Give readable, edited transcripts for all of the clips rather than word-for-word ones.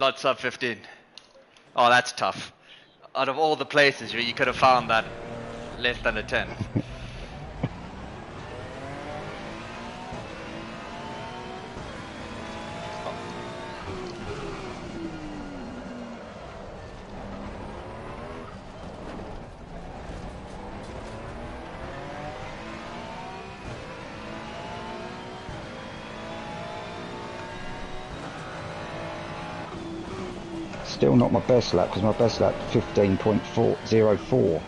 Not sub 15. Oh, that's tough. Out of all the places you could have found that less than a 10. Still not my best lap, because my best lap 15.404.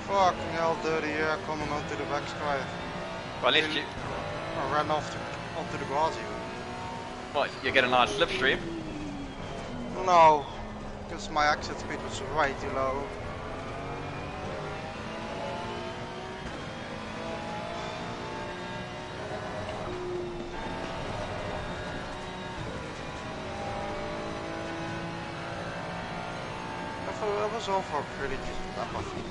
Fucking hell, dirty air coming onto the backside. Well, if you... I ran off onto the grass even. What, you get a nice slipstream? No, because my exit speed was way too low. I was all for a pretty decent lap, I think.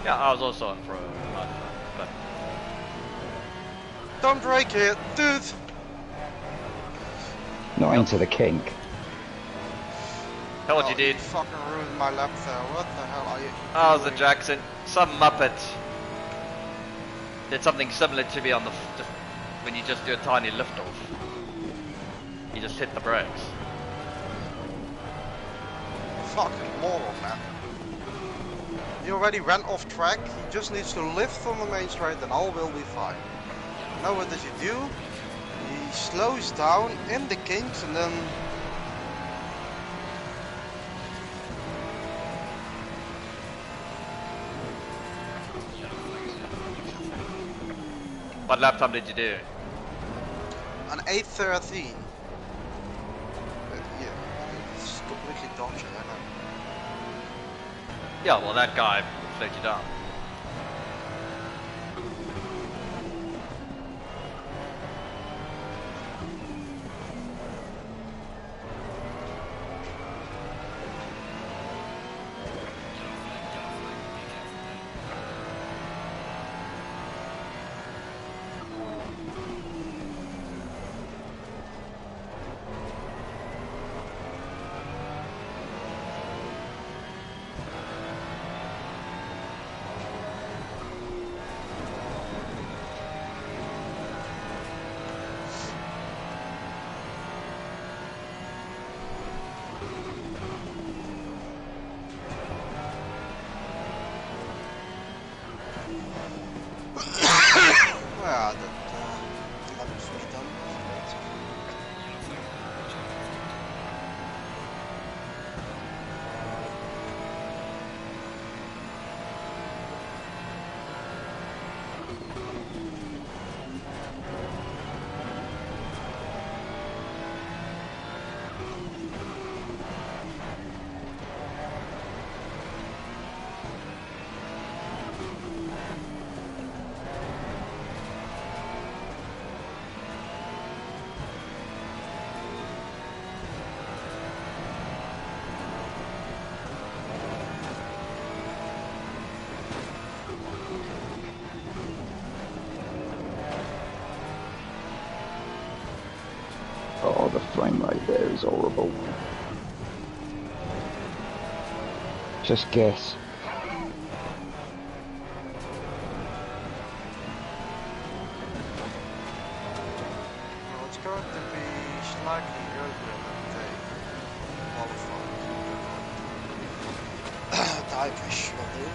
Yeah, I was also on for a nice lap, but... Don't break it, dude! Not into the kink. Told you, dude. You fucking ruined my lap there. What the hell are you How's doing? the Jackson? Some muppet did something similar to me on the just when you just do a tiny lift off. You just hit the brakes. Fucking moron, man. He already ran off track. He just needs to lift on the main straight and all will be fine. Now what does he do? He slows down in the kinks and then... What lap time did you do? An 8:13. Yeah, it's completely dog shit, I know. Yeah, well that guy slowed you down. Yeah, that was done. Oh, the frame rate there is horrible. Just guess. Well, it's going to be slightly earlier than they qualified. Dive-ish will do.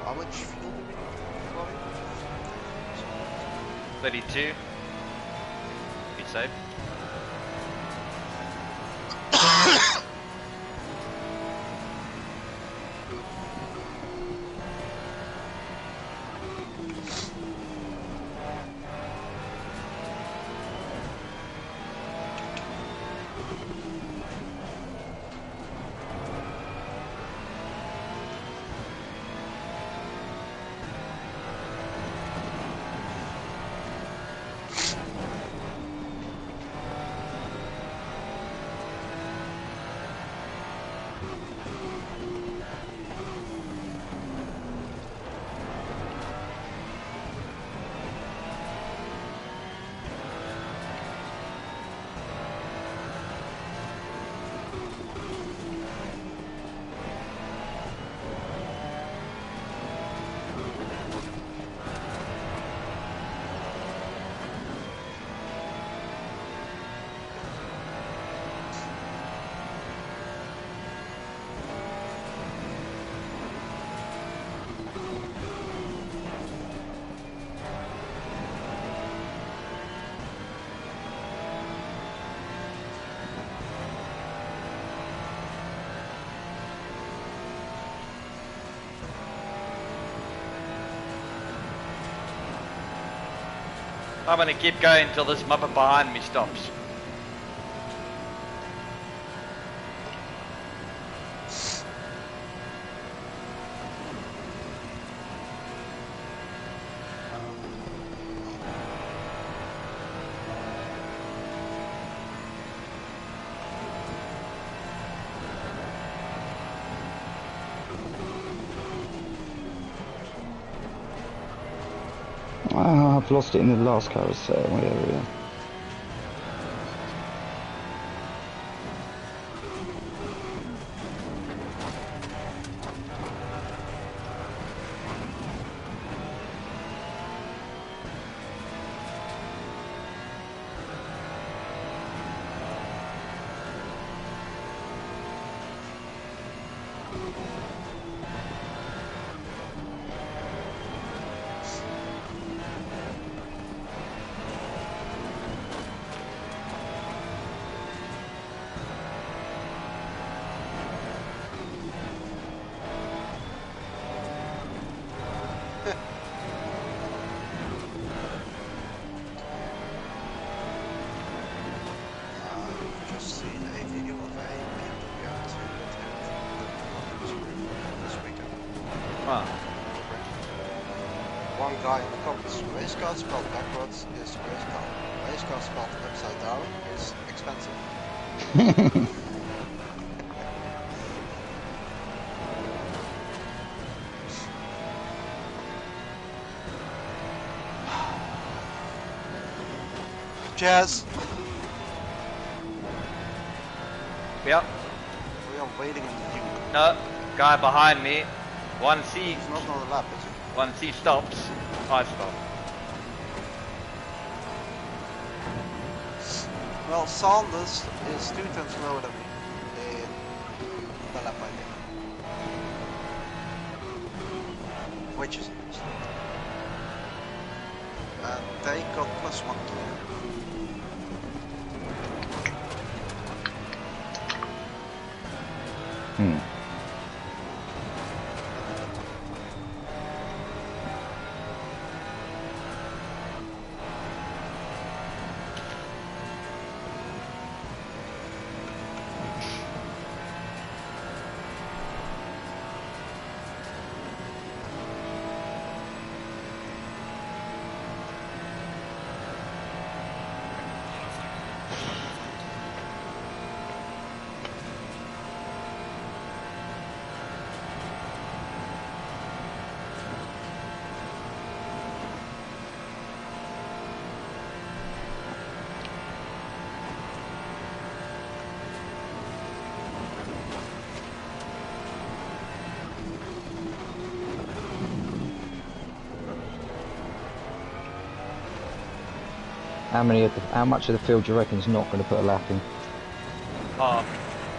How much fuel do we need for flying? 32. Be safe. I'm gonna keep going until this muppet behind me stops. I've lost it in the last carousel, whatever, yeah. One guy in the comments, race car spelled backwards is race car. Race car spelled upside down is expensive. Jazz! Yep. We are waiting on you. No, guy behind me. 1C. He's not on the lap, is he? 1C stops. I stop. Well, Sanders is 2 times slower than me in the lap, I think. Which is interesting. And they got +1 clear. How much of the field do you reckon is not going to put a lap in?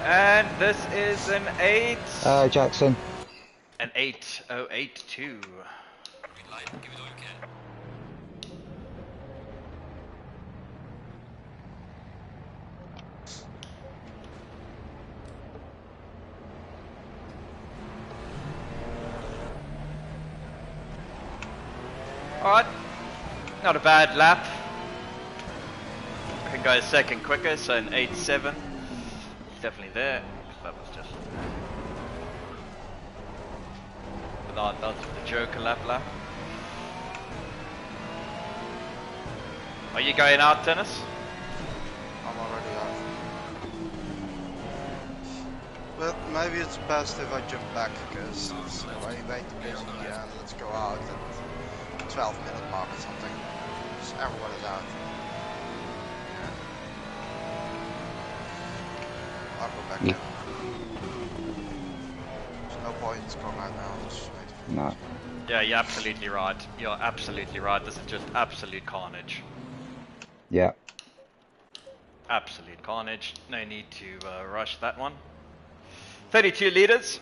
And this is an 8. Jackson. An 8.082. Alright, not a bad lap. I can go a second quicker, so an 8.7. Definitely there. That was just... But that was the Joker lap. Are you going out, Dennis? I'm already out. But maybe it's best if I jump back because it's way too busy and let's go out at 12-minute mark or something. Because everyone is out. I'll go back in. There's no point going out now. Just wait for No. Yeah, you're absolutely right. You're absolutely right. This is just absolute carnage. Yeah. Absolute carnage. No need to rush that one. 32 liters.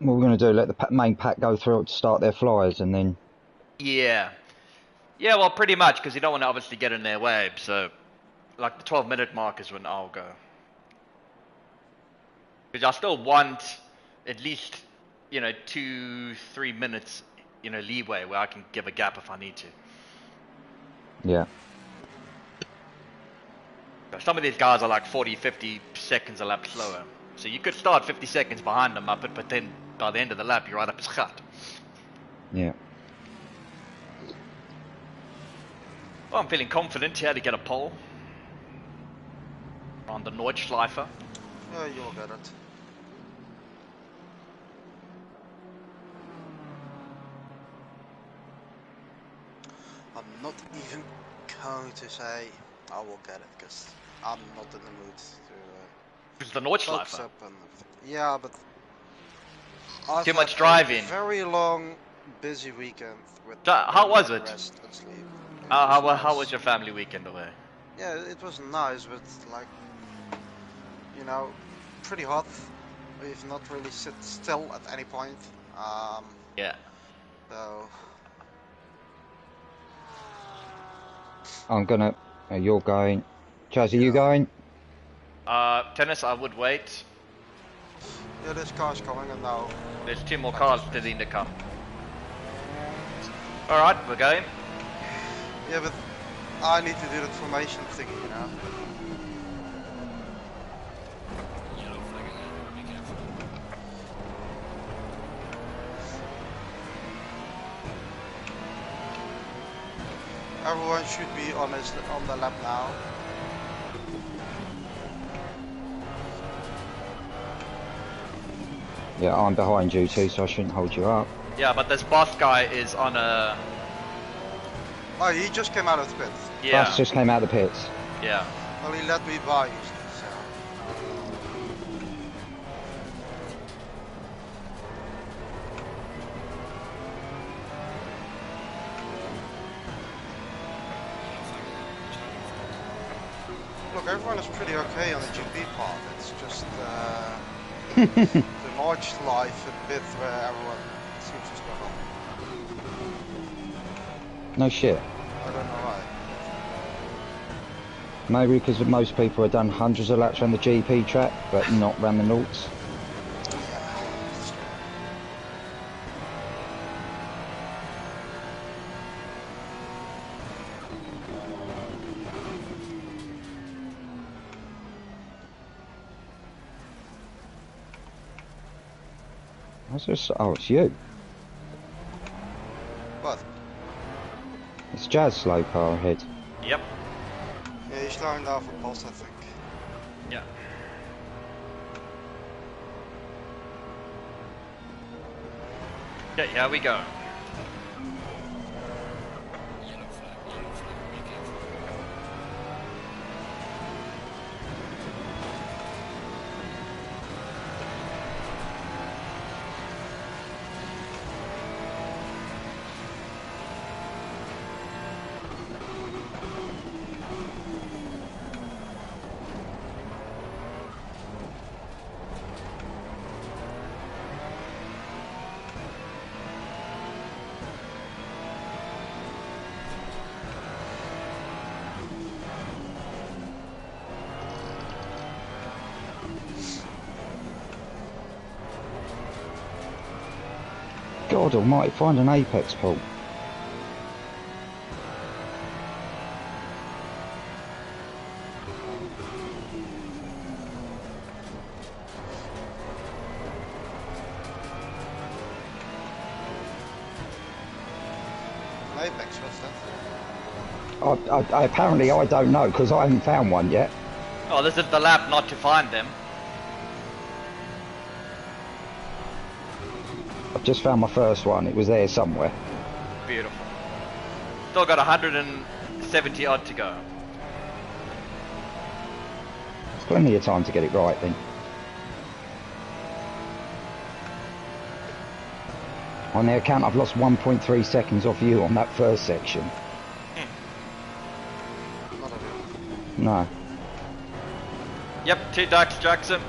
What we're going to do, let the main pack go through to start their flyers and then... Yeah. Yeah, well, pretty much, because you don't want to obviously get in their way. So, like the 12-minute mark is when I'll go. Because I still want at least, 2-3 minutes, leeway where I can give a gap if I need to. Yeah. Some of these guys are like 40-50 seconds a lap slower. So you could start 50 seconds behind them up, but then by the end of the lap, you're right up his gat. Yeah. Well, I'm feeling confident here to get a pole on the Nordschleife. Yeah, you'll get it. I'm not even going to say I will get it because I'm not in the mood to It's the focus Nordschleife. up and yeah, but I've Too much had driving. a very long, busy weekend with So, how was no it? rest and sleep. It How nice. was your family weekend away? Yeah, it was nice, but like, pretty hot. We've not really sit still at any point. Yeah. So I'm going to... you're going. Chaz, are you Yeah. going? Tennis, I would wait. yeah, this car's coming and now. There's 2 more Back cars to still space. in the come. Alright, we're going. Yeah, but I need to do the formation thingy, Everyone should be on the lap now. Yeah, I'm behind you too, so I shouldn't hold you up. Yeah, but this boss guy is on a... Oh, he just came out of the pit. Yeah. Bus just came out of the pits. Yeah. Well, he let me by usually, so. Look, everyone is pretty okay on the GP part. It's just the Nordschleife bit where everyone seems to struggle. No shit. I don't know why. Maybe because most people have done hundreds of laps around the GP track, but not round the Norts. What's this? Oh, it's you. What? It's Jazz slow car ahead. Yep. Yeah, he's slowing down for pulse, I think. Yeah. Okay, here we go. God almighty, find an apex port. Apex, what's that? Apparently I don't know, because I haven't found one yet. Oh, this is the lap not to find them. I've just found my first one. It was there somewhere. Beautiful. Still got 170 odd to go. There's plenty of time to get it right then. On their account, I've lost 1.3 seconds off you on that first section. Not a deal. No. Yep, 2 ducks, Jackson.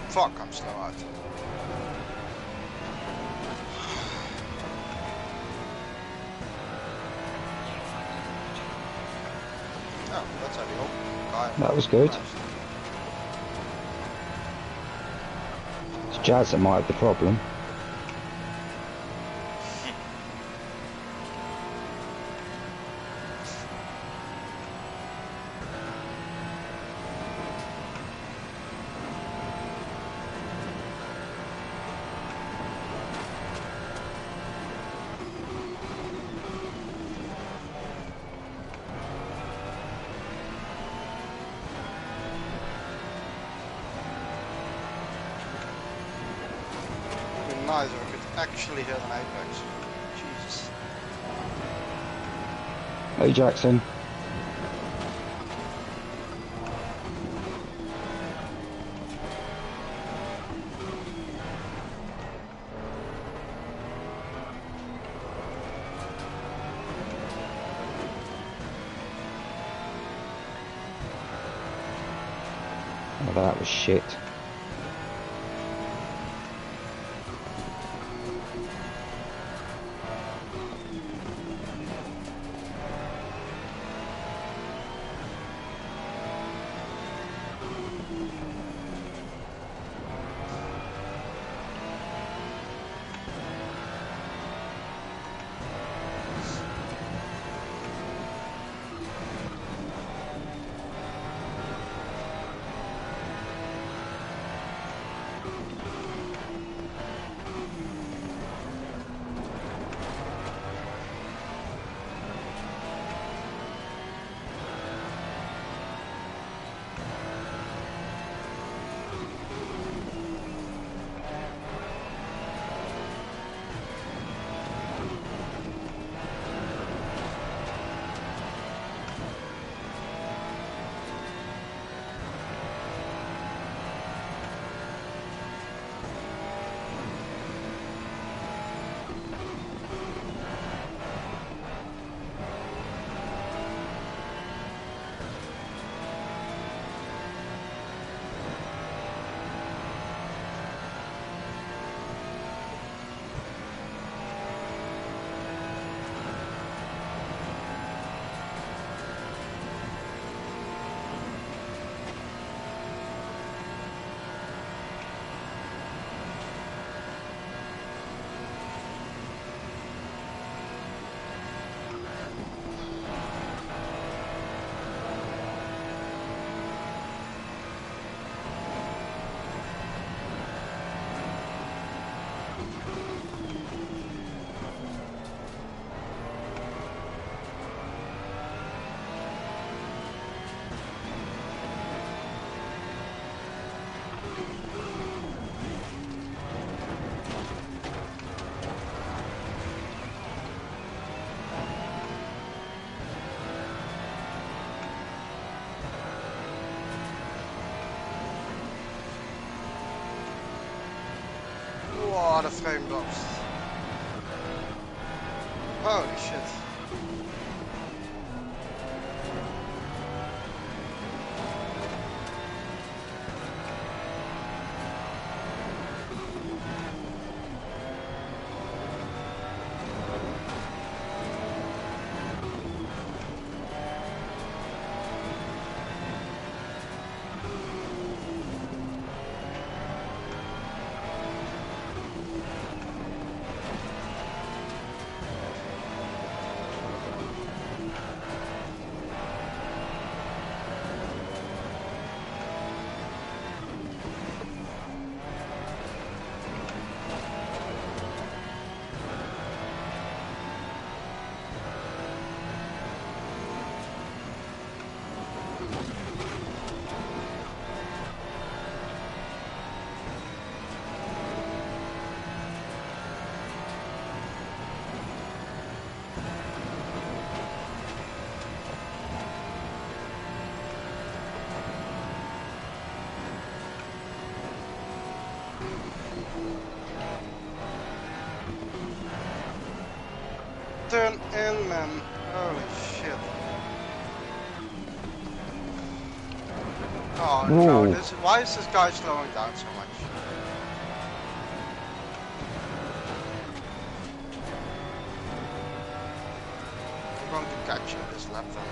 Fuck, I'm slow out. Oh, that's ideal. That was good. It's Jazz that might have the problem. Nice, if I could actually hit an apex. Jesus. Hey Jackson. Oh, that was shit. Oh, the frame drops. Holy shit. Turn in, man. Holy shit. Oh no, Ooh. why is this guy slowing down so much? I'm going to catch him this lap then.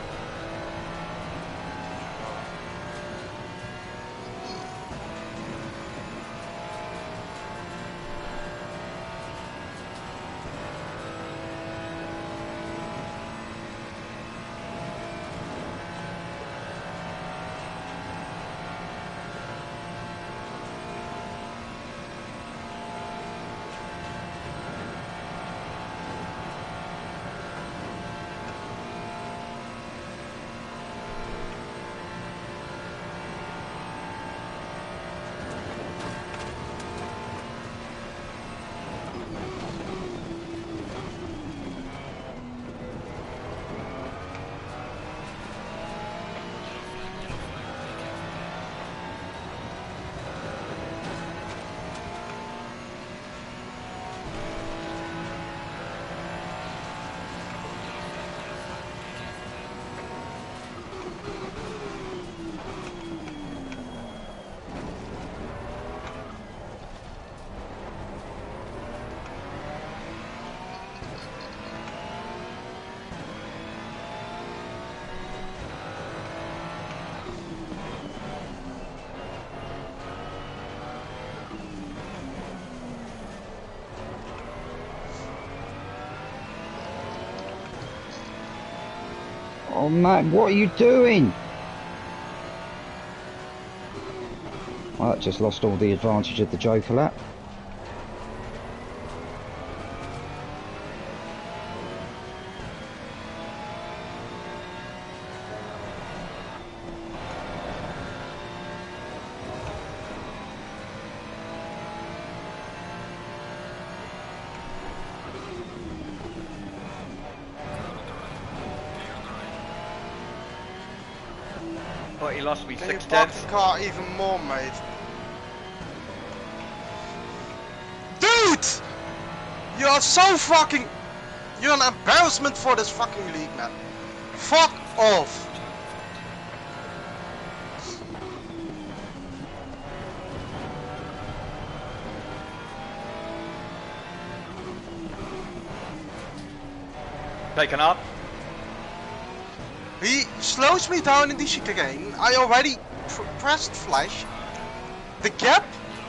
Oh man, what are you doing? Well, that just lost all the advantage of the Joker lap. But he lost me Can you 6 park tenths. the car even more, mate? Dude! You are so fucking... You're an embarrassment for this fucking league, man. Fuck off. Taken up. He slows me down in the chicane. I already pressed flash. The gap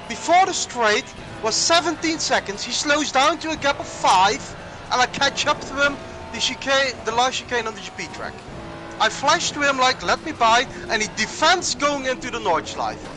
before the straight was 17 seconds. He slows down to a gap of 5, and I catch up to him the last chicane on the GP track. I flash to him like, let me by, and he defends going into the Nordschleife.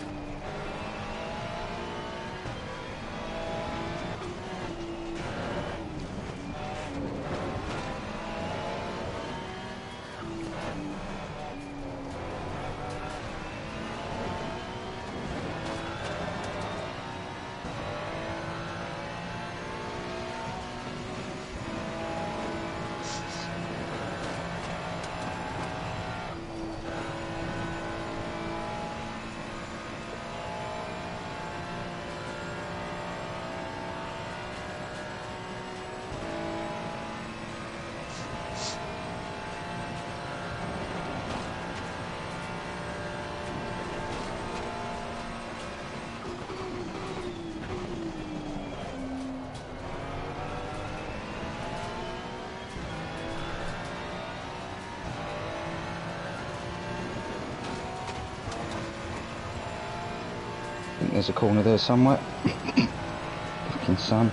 there's a corner there somewhere. Fucking sun.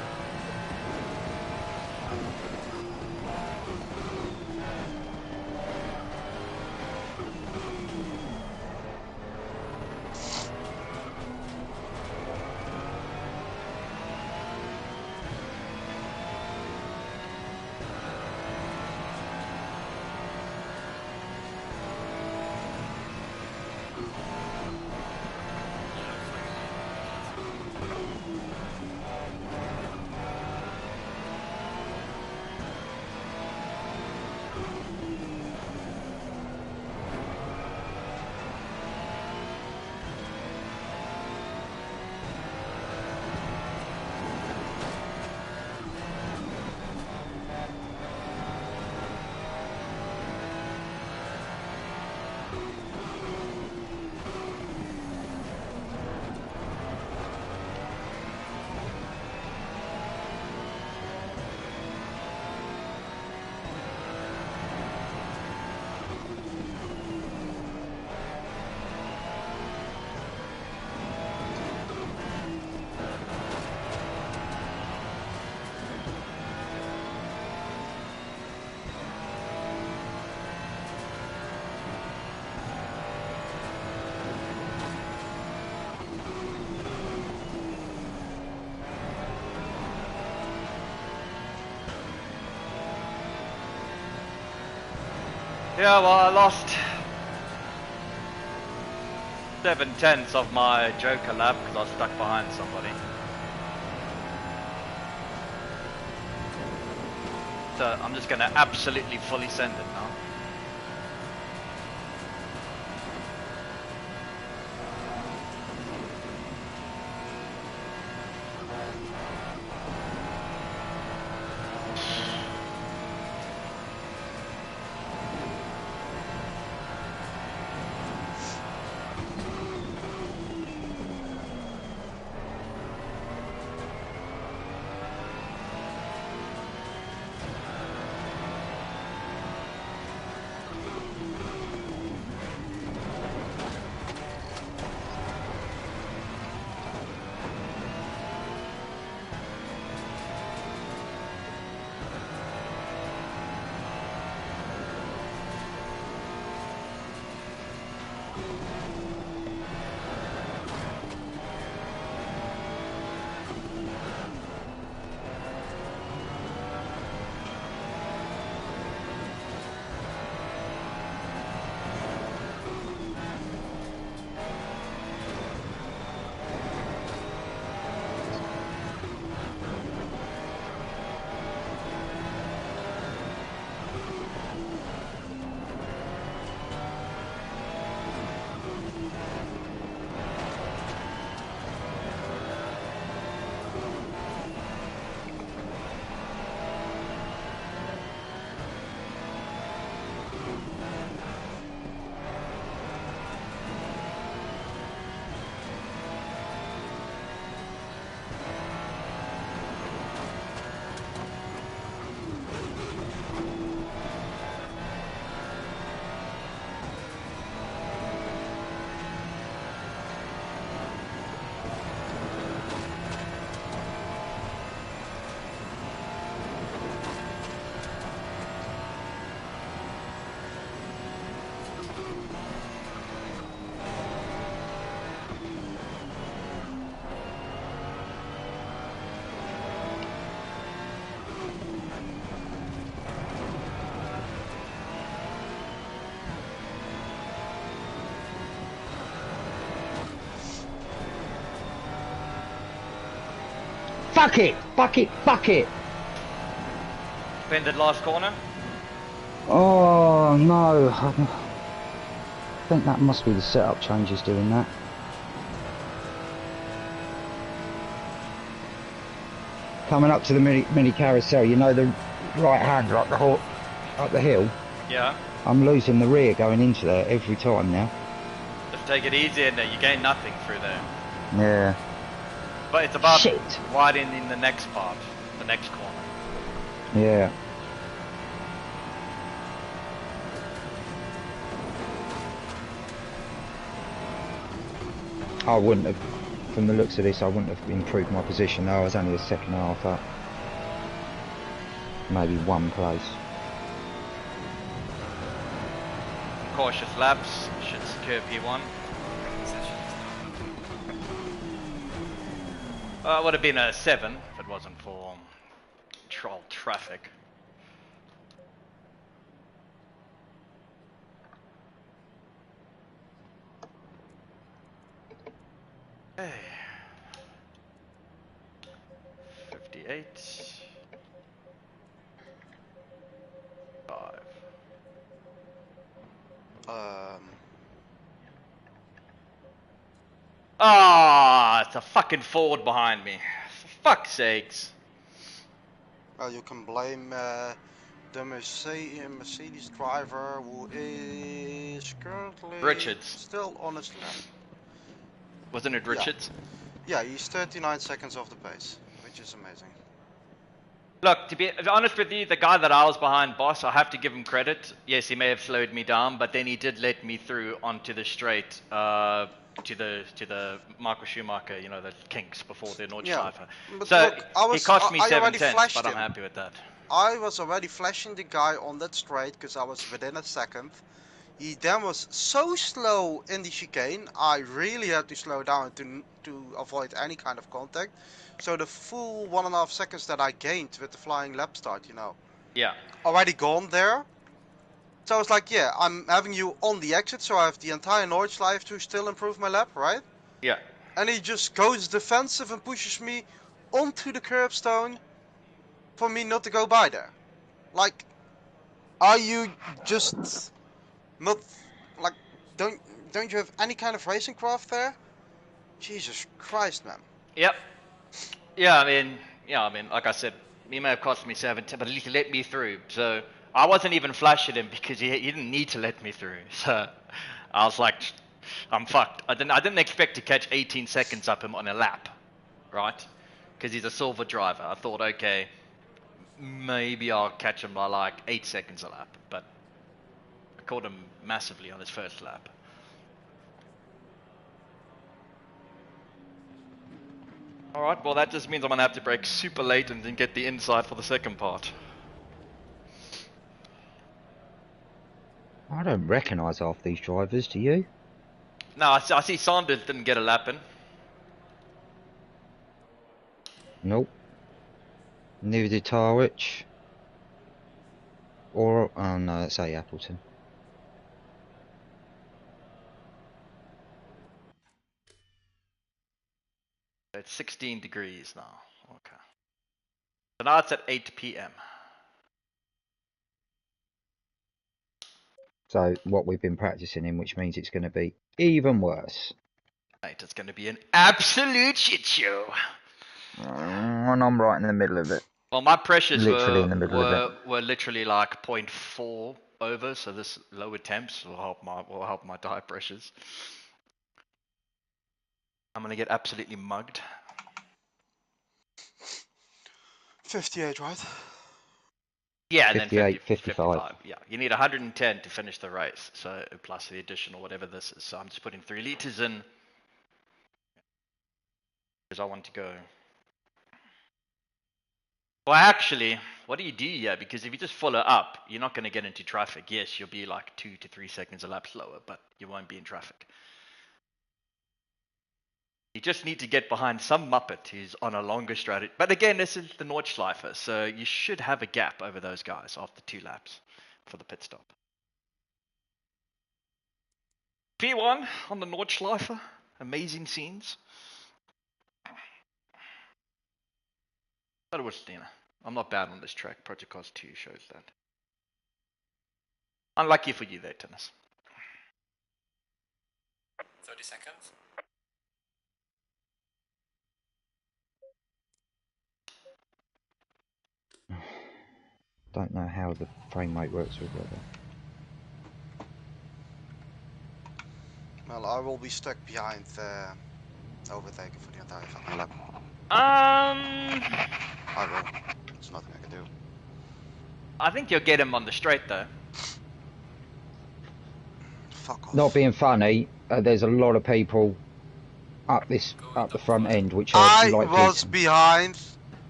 Yeah, well, I lost 7/10 of my Joker lap because I was stuck behind somebody. So I'm just gonna absolutely fully send it now. Fuck it! Fuck it! Fuck it! Bended last corner. Oh no! I think that must be the setup changes doing that. Coming up to the mini carousel, you know the right hand up the hill. Yeah. I'm losing the rear going into there every time now. Just take it easy in there. You gain nothing through there. Yeah. But it's about Shit. widening the next part, the next corner. Yeah. I wouldn't have from the looks of this, I wouldn't have improved my position. though. I was only a second and a half up. Maybe one place. Cautious laps, should secure P1. It would have been a 7 if it wasn't for troll traffic. Hey. 58. 5. Ah, it's a fucking Ford behind me. For fuck's sakes. Well, you can blame the Mercedes driver who is currently Richards. still on his lap. Wasn't it Richards? Yeah, he's 39 seconds off the pace, which is amazing. Look, to be honest with you, the guy that I was behind, boss, I have to give him credit. Yes, he may have slowed me down, but then he did let me through onto the straight to the Michael Schumacher, you know, the kinks before the Nordschleife. But So look, he cost me I 7 already cents, flashed but I'm him. happy with that. I was already flashing the guy on that straight because I was within a second. He then was so slow in the chicane, I really had to slow down to avoid any kind of contact. So the full 1.5 seconds that I gained with the flying lap start, you know, Yeah. already gone there. So I was like, yeah, I'm having you on the exit, so I have the entire Nordschleife to still improve my lap, right? Yeah. And he just goes defensive and pushes me onto the curbstone for me not to go by there. Like, are you just not, like, don't you have any kind of racing craft there? Jesus Christ, man. Yep. Yeah, I mean, like I said, he may have cost me 7, but at least he let me through. So I wasn't even flashing him because he didn't need to let me through. So I was like, I'm fucked. I didn't expect to catch 18 seconds up him on a lap, right? Because he's a silver driver. I thought, okay, maybe I'll catch him by like 8 seconds a lap, but I caught him massively on his first lap. Alright, well that just means I'm gonna have to brake super late and then get the inside for the second part. I don't recognise half these drivers, do you? No, I see Sanders didn't get a lap in. Nope. Neither did Tarwich. Or, oh no, that's A. Appleton. It's 16 degrees now. Okay. So now it's at 8 p.m. So what we've been practicing in, which means it's going to be even worse. Right, it's going to be an absolute shit show. And I'm right in the middle of it. Well, my pressures Literally in the middle of it. were literally like 0.4 over, so this lower temps will help my tire pressures. I'm going to get absolutely mugged. 58, right? Yeah, and 58, then 55. Yeah, you need 110 to finish the race, so plus the additional whatever this is. So I'm just putting 3 liters in because I want to go. Well, actually, what do you do here? Because if you just follow up, you're not going to get into traffic. Yes, you'll be like 2 to 3 seconds a lap slower, but you won't be in traffic. You just need to get behind some Muppet who's on a longer strategy. But again, this is the Nordschleife, so you should have a gap over those guys after 2 laps for the pit stop. P1 on the Nordschleife, amazing scenes. But it was, I'm not bad on this track. Project Cars 2 shows that. Unlucky for you there, Tennis. 30 seconds. Don't know how the frame rate works with weather. Well, I will be stuck behind overtaken for the entire fucking lap. I will. There's nothing I can do. I think you'll get him on the straight though. Fuck off. Not being funny, there's a lot of people up the front end, which I like was Peter. behind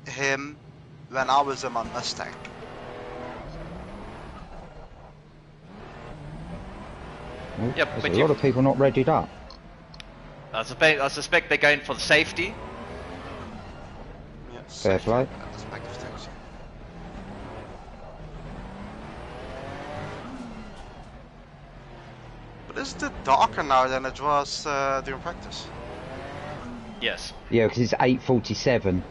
him when I was in my Mustang. Oh, Yep, there's but a lot of people not readied up. I suspect they're going for the safety. Yeah, Fair safety play. aspect of things. But isn't it darker now than it was during practice? Yes. Yeah, because it's 8:47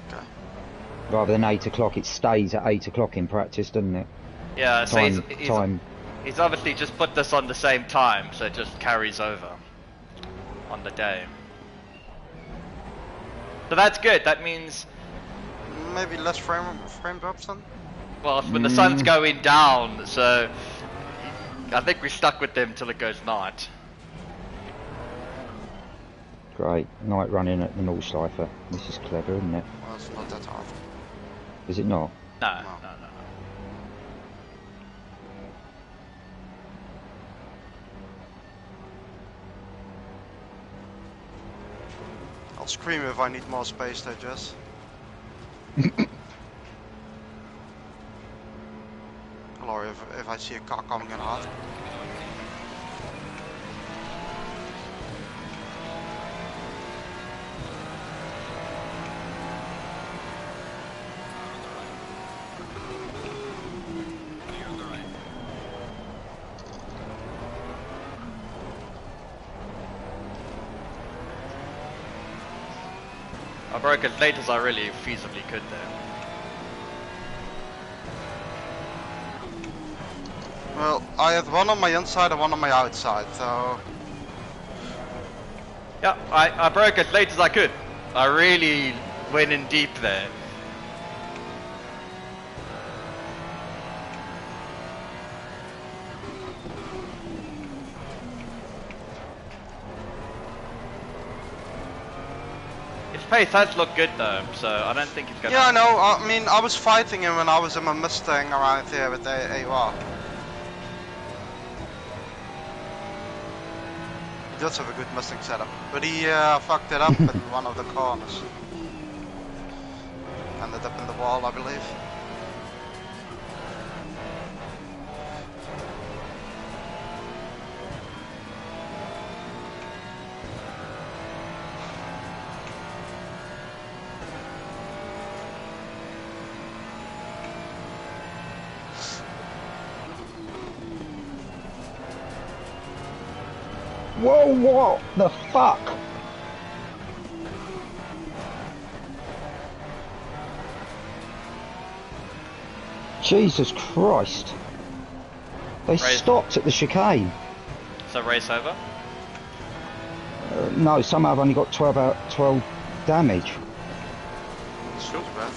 Okay. rather than 8 o'clock. It stays at 8 o'clock in practice, doesn't it? Yeah, so Time. he's obviously just put this on the same time, so it just carries over on the day. So that's good. That means, Maybe less frame drops then? well, when the sun's going down, so I think we're stuck with them till it goes night. Great. Night running at the Nordschleife. This is clever, isn't it? Well, it's not that hard. Is it not? No. I'll scream if I need more space there, Jess. Or if I see a car coming in hot. I broke as late as I really feasibly could there. Well, I had one on my inside and one on my outside, so... Yeah, I broke as late as I could. I really went in deep there. His pace has looked good though, so I don't think he's gonna... Yeah, I know. I mean, I was fighting him when I was in my Mustang around here with the AUR. He does have a good Mustang setup, but he fucked it up in one of the corners. Ended up in the wall, I believe. Whoa, what the fuck? Jesus Christ. They stopped at the chicane. So race over? No, somehow I've only got 12 damage. It's too bad.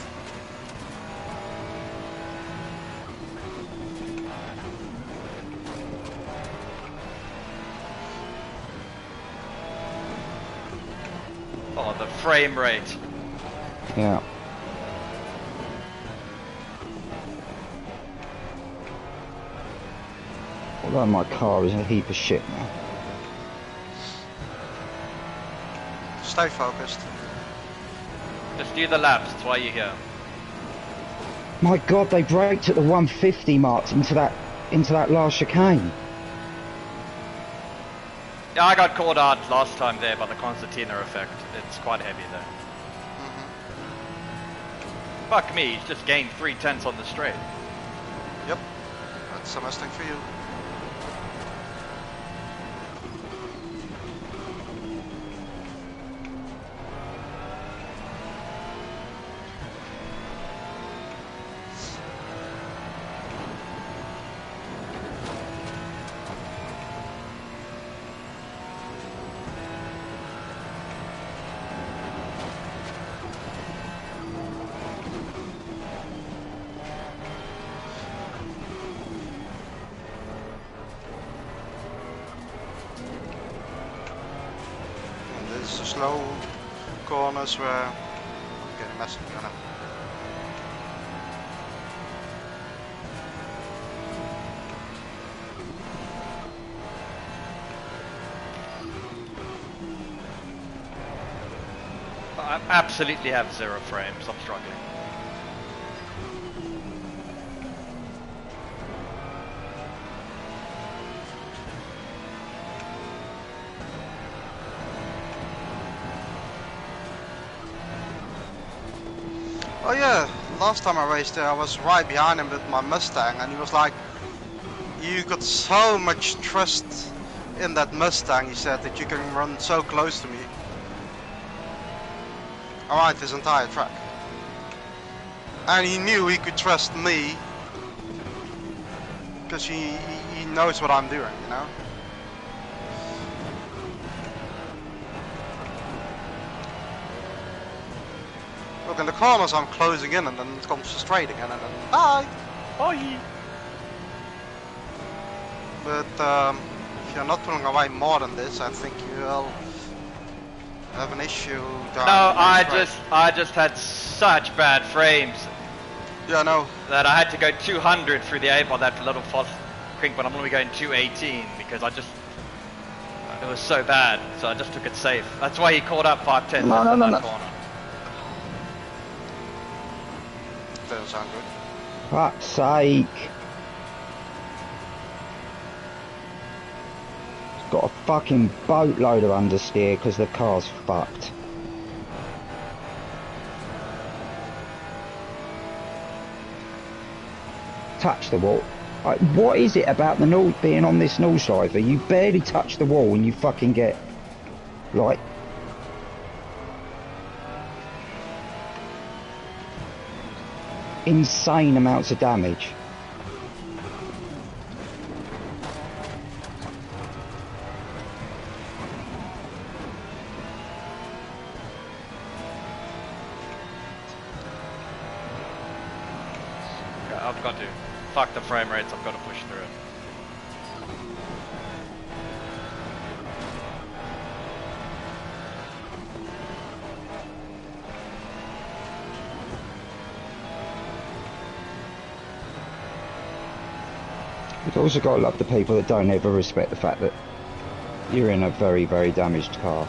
Oh, the frame rate. Yeah. Although my car is a heap of shit now. Stay focused. Just do the laps, that's why you're here. My God, they braked at the 150 marks into that last chicane. Yeah, I got caught out last time there by the concertina effect. It's quite heavy there. Fuck me, he's just gained 3/10 on the straight. Yep. That's a Mustang for you. It's the slow corners where I'm getting messy now. I absolutely have 0 frames. I'm struggling. Oh yeah, last time I raced there, I was right behind him with my Mustang, and he was like, "You got so much trust in that Mustang," he said, "that you can run so close to me." I ride this entire track. And he knew he could trust me, because he knows what I'm doing, you know? Look, in the corners I'm closing in, and then it comes straight again, and then bye! Bye! But if you're not pulling away more than this, I think you'll have an issue down No, the I just had such bad frames Yeah, I know. that I had to go 200 through the 8 bar that little fast quick, but I'm only going 218 because it was so bad, so I just took it safe. That's why he caught up 5/10 in that corner. Doesn't sound good. Fuck's sake. It's got a fucking boatload of understeer because the car's fucked. Touch the wall. Like, what is it about the being on this Nordschleife? You barely touch the wall and you fucking get, like, insane amounts of damage. I've got to. Fuck the frame rates, I've got to push through it. You've also got to love the people that don't ever respect the fact that you're in a very, very damaged car.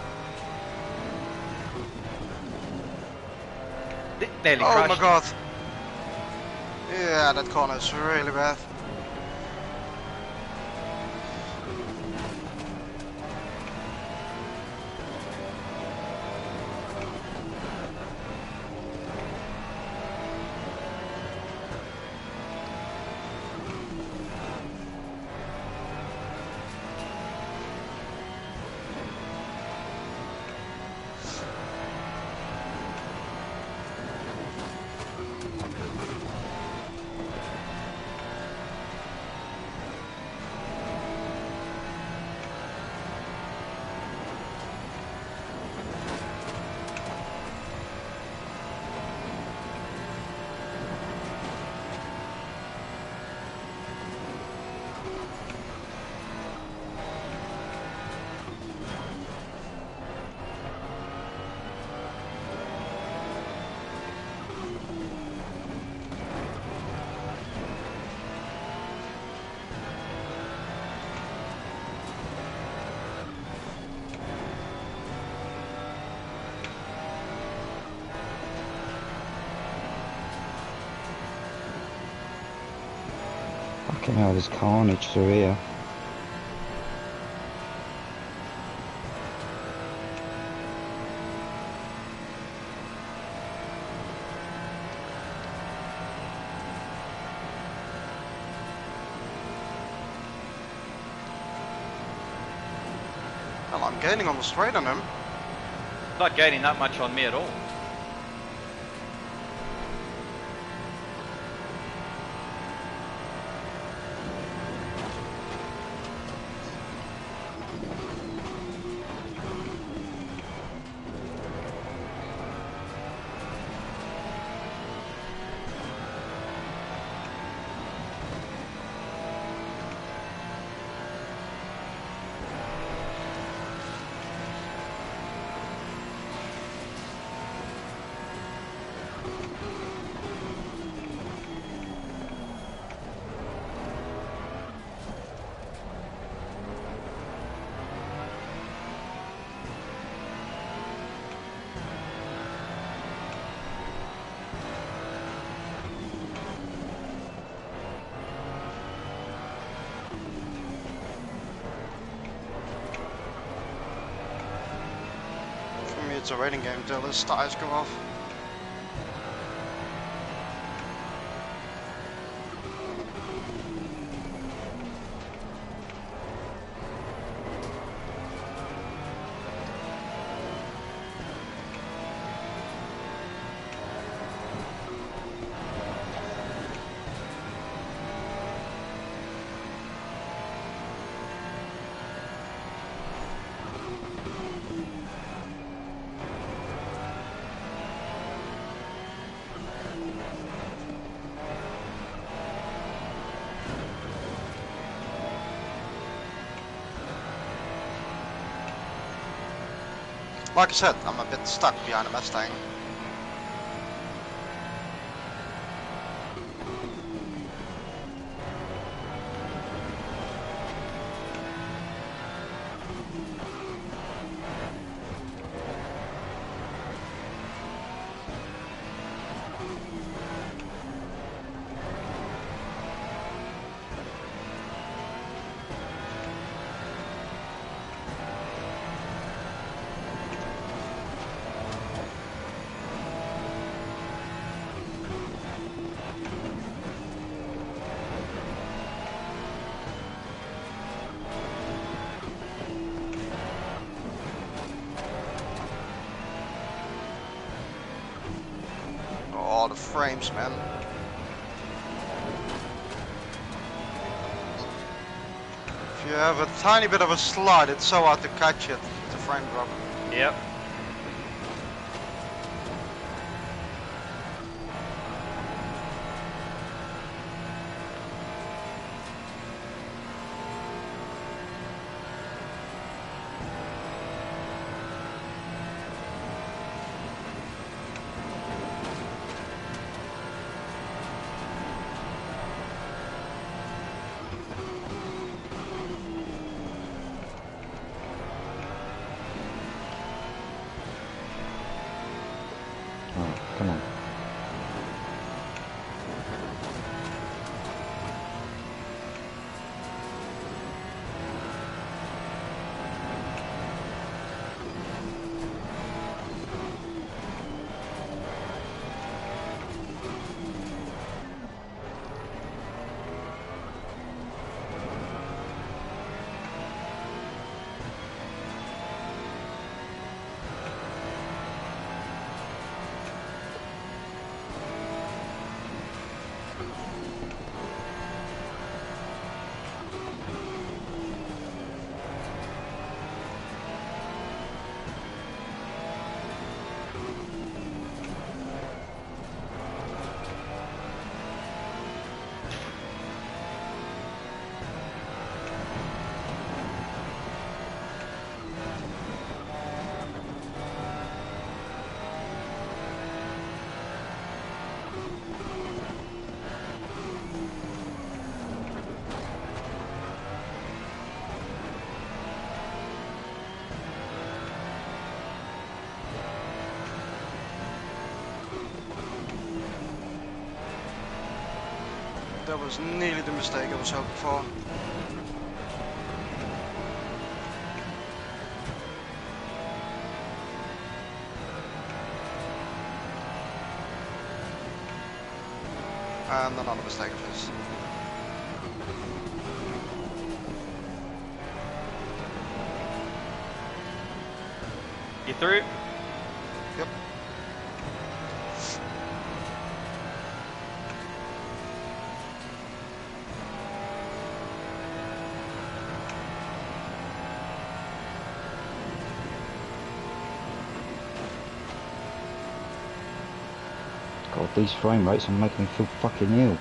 Nearly Oh crashed. my god. Yeah, that corner is really bad. Fucking hell, there's carnage through here. Well, I'm gaining on the straight on him. Not gaining that much on me at all. It's a waiting game till his tires go off. Like I said, I'm a bit stuck behind the Mustang. Oh, the frames, man. If you have a tiny bit of a slide, it's so hard to catch it, the frame drop. Yep. Oh, come on. That was nearly the mistake I was hoping for. And another mistake of his. You through? Yep. God, these frame rates are making me feel fucking ill.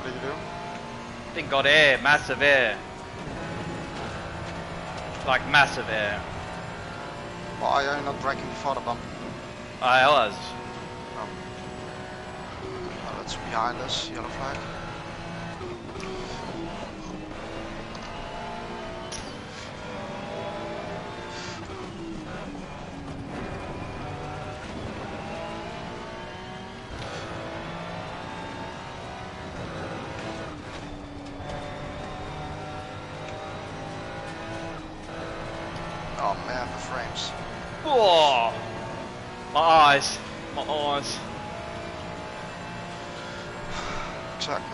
What did you do? Thing got air, massive air. Like massive air. Why are you not braking before the bump? I was. Oh, that's behind us, yellow flag. Oh man, the frames. Oh, my eyes. My eyes. Exactly.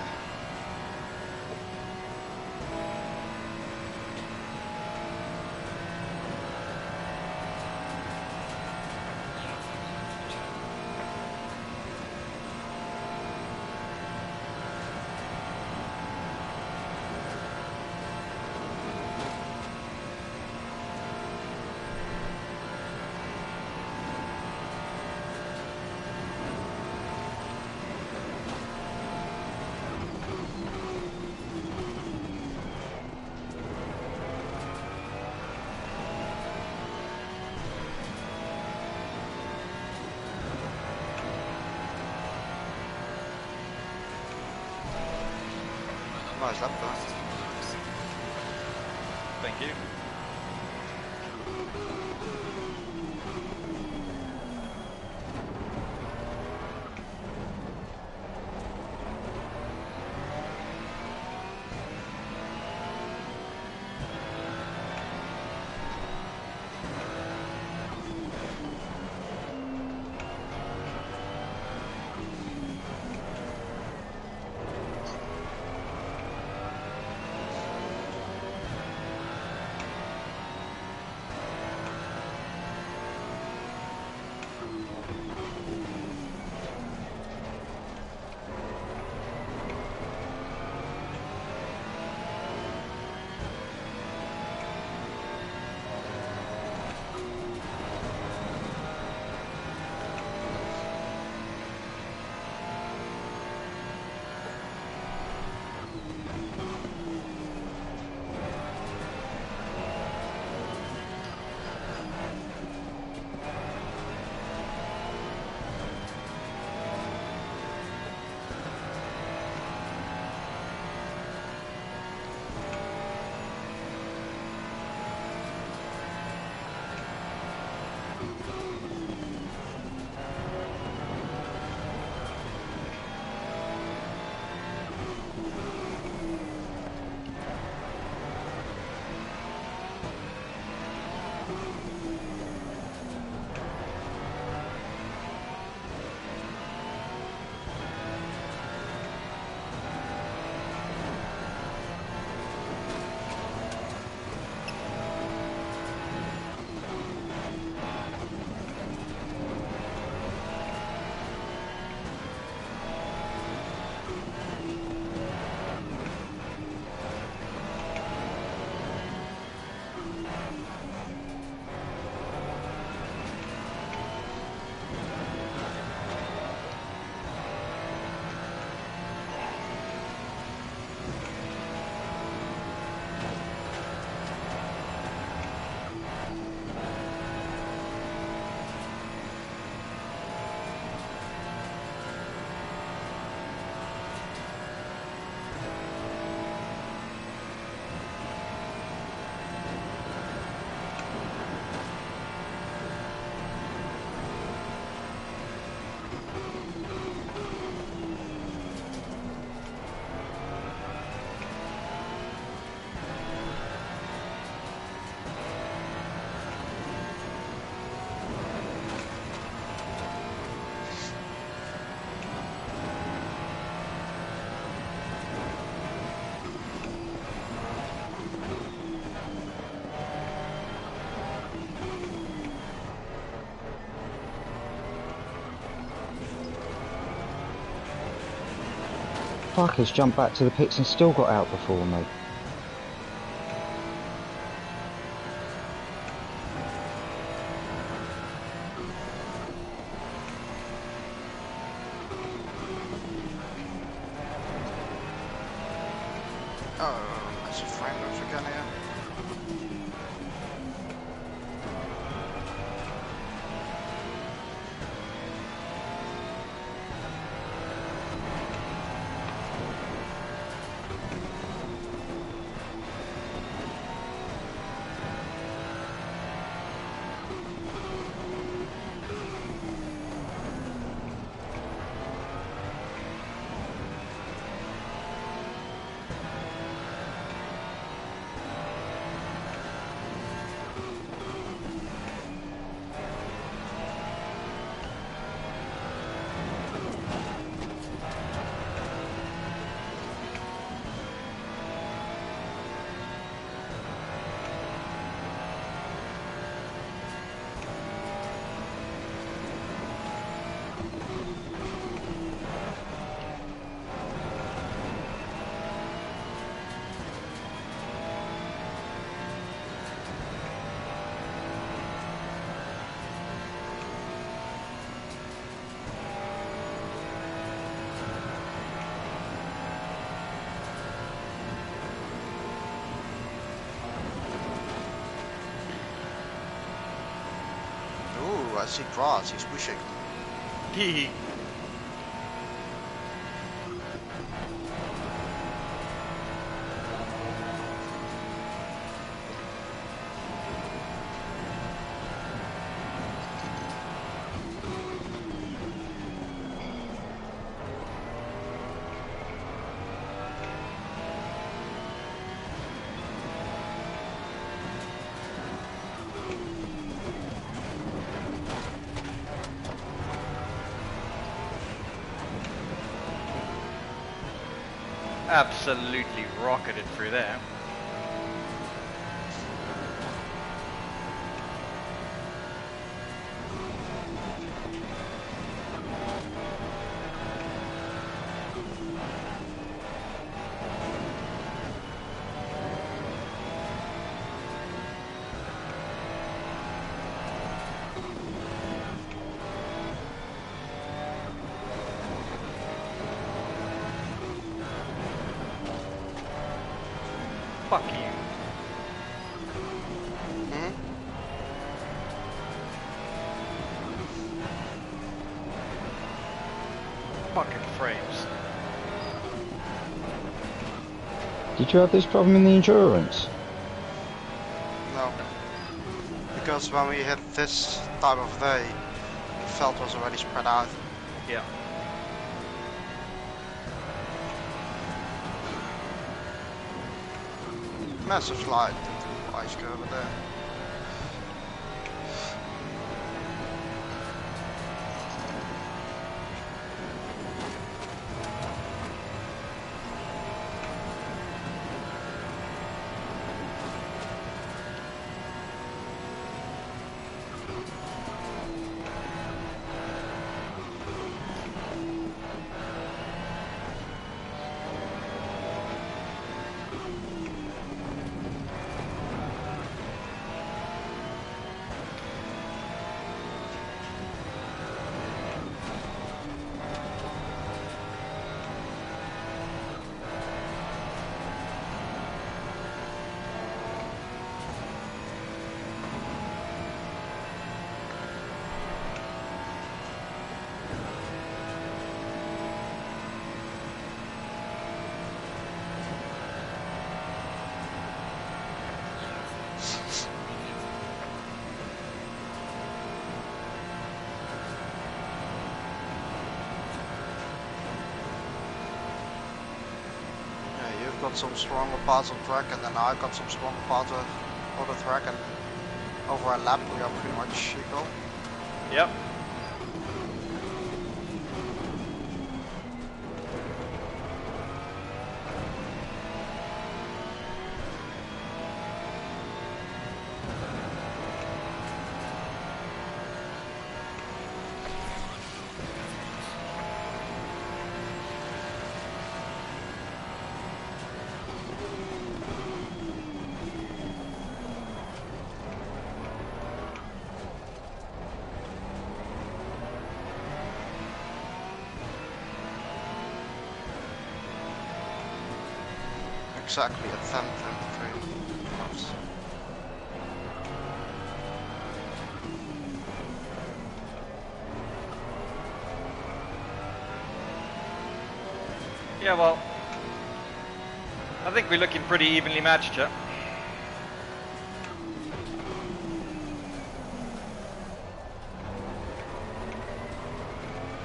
Nice lap though. Thank you. Fuckers jumped back to the pits and still got out before me. Oh, massive frame drops again here. Ooh, I see grass, he's pushing. Hee. Absolutely rocketed through there. Fuck you. Hmm? Fucking frames. Did you have this problem in the endurance? No. Because when we hit this time of day, the felt was already spread out. Yeah. Massive slide into ice curve there. You've got some stronger parts on track, and then I got some stronger parts on the track, and over a lap we are pretty much equal. Yep. exactly at 10:23. Oops. Yeah, well, I think we're looking pretty evenly matched here.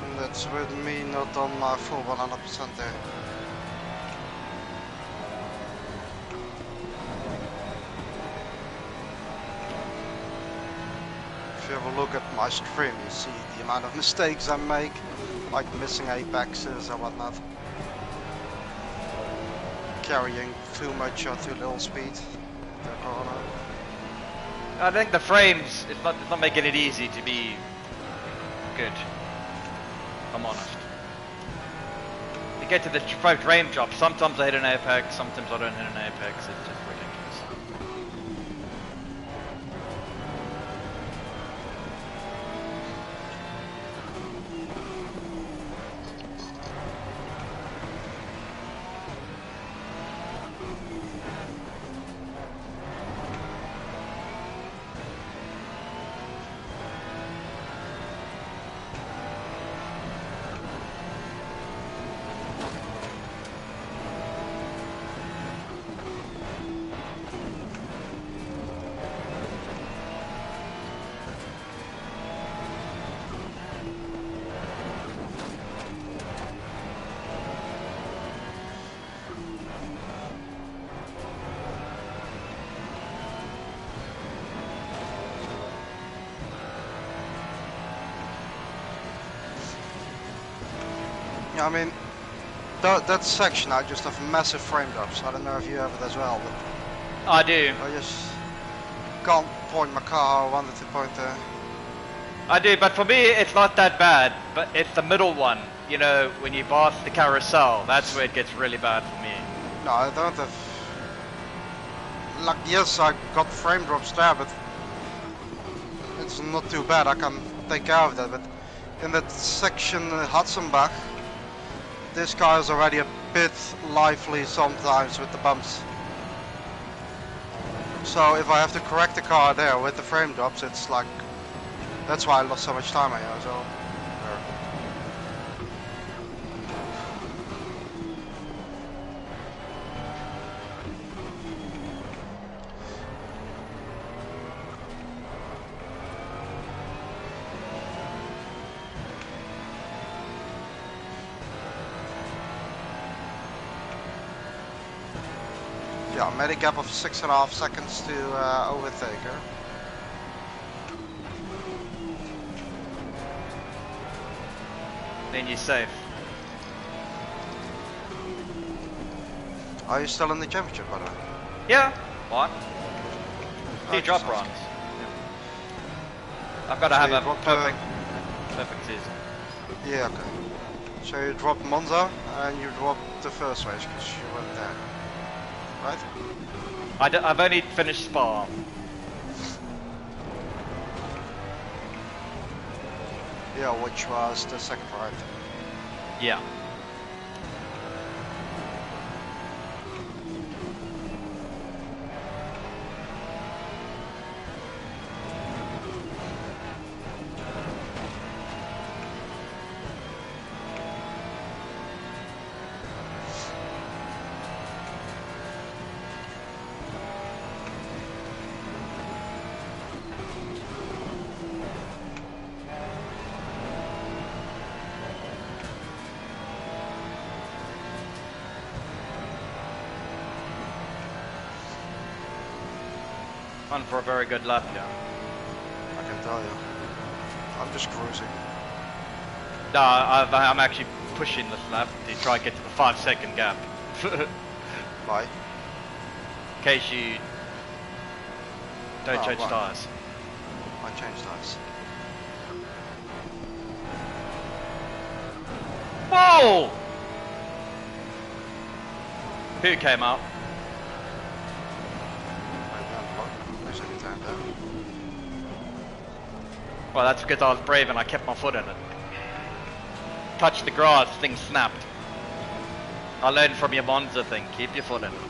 And that's with me not on my full 100% there. If you have a look at my stream, you see the amount of mistakes I make, like missing apexes or whatnot. Carrying too much or too little speed. The corner. I think the frames, it's not making it easy to be good. If I'm honest. You get to the frame drop, sometimes I hit an apex, sometimes I don't hit an apex, it's just ridiculous. Yeah, I mean, that section I just have massive frame drops. I don't know if you have it as well, but I do. I just can't point my car how I wanted to point there. I do, but for me it's not that bad, but it's the middle one, you know, when you pass the carousel, that's where it gets really bad for me. No, I don't have... Like, yes, I got frame drops there, but it's not too bad. I can take care of that, but in that section Hudson-Bach, this car is already a bit lively sometimes with the bumps. So if I have to correct the car there with the frame drops, it's like... That's why I lost so much time here as well. Yeah, I made a gap of 6.5 seconds to overtake her. Then you're safe. Are you still in the championship, by the way? Yeah. What? Two Oh, drop sounds runs. good. I've got to So have you a dropped, perfect season. Yeah, okay. So you dropped Monza and you dropped the first race because you went there, right? I've only finished Spa. Yeah, which was the second ride. Yeah. On for a very good lap, yeah. I can tell you. I'm just cruising. No, I'm actually pushing this lap to try and get to the 5-second gap. Bye. In case you don't change right. tires. I changed tires. Whoa! Who came out? There's any time there. Well, that's because I was brave and I kept my foot in it. Touched the grass, thing snapped. I learned from your Monza thing, keep your foot in it.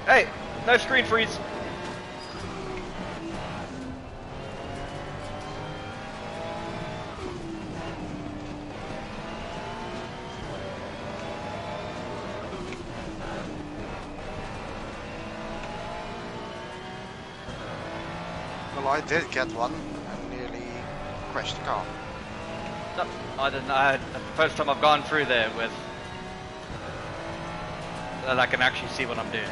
Hey, no screen freeze. Well, I did get one and nearly crashed the car. No, I didn't. That's the first time I've gone through there with that I can actually see what I'm doing.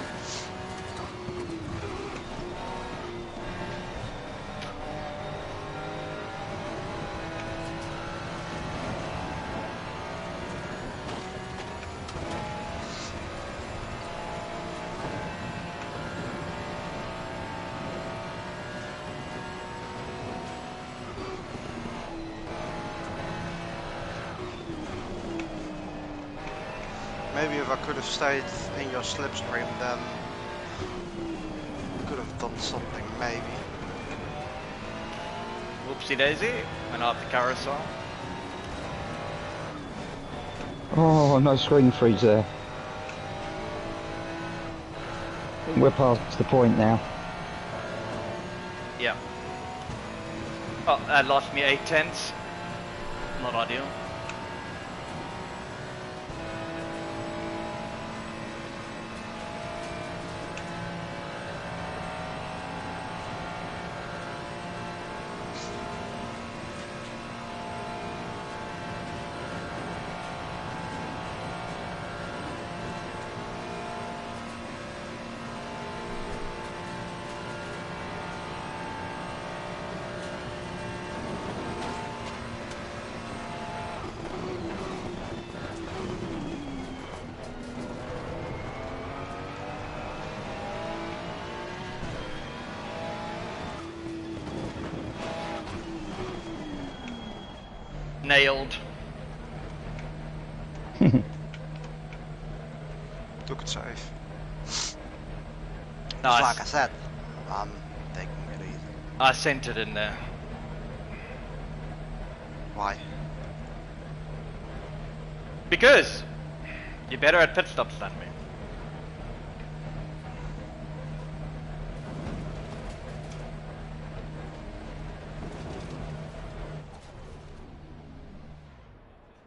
Maybe if I could have stayed in your slipstream, then I could have done something, maybe. Whoopsie daisy, went off the carousel. Oh, no screen freeze there. I think we're past the point now. Yeah. Oh, that lost me 8/10. Not ideal. Nailed. Took it safe. Nice. Like I said, I'm taking it easy. I sent it in there. Why? Because you're better at pit stops than me.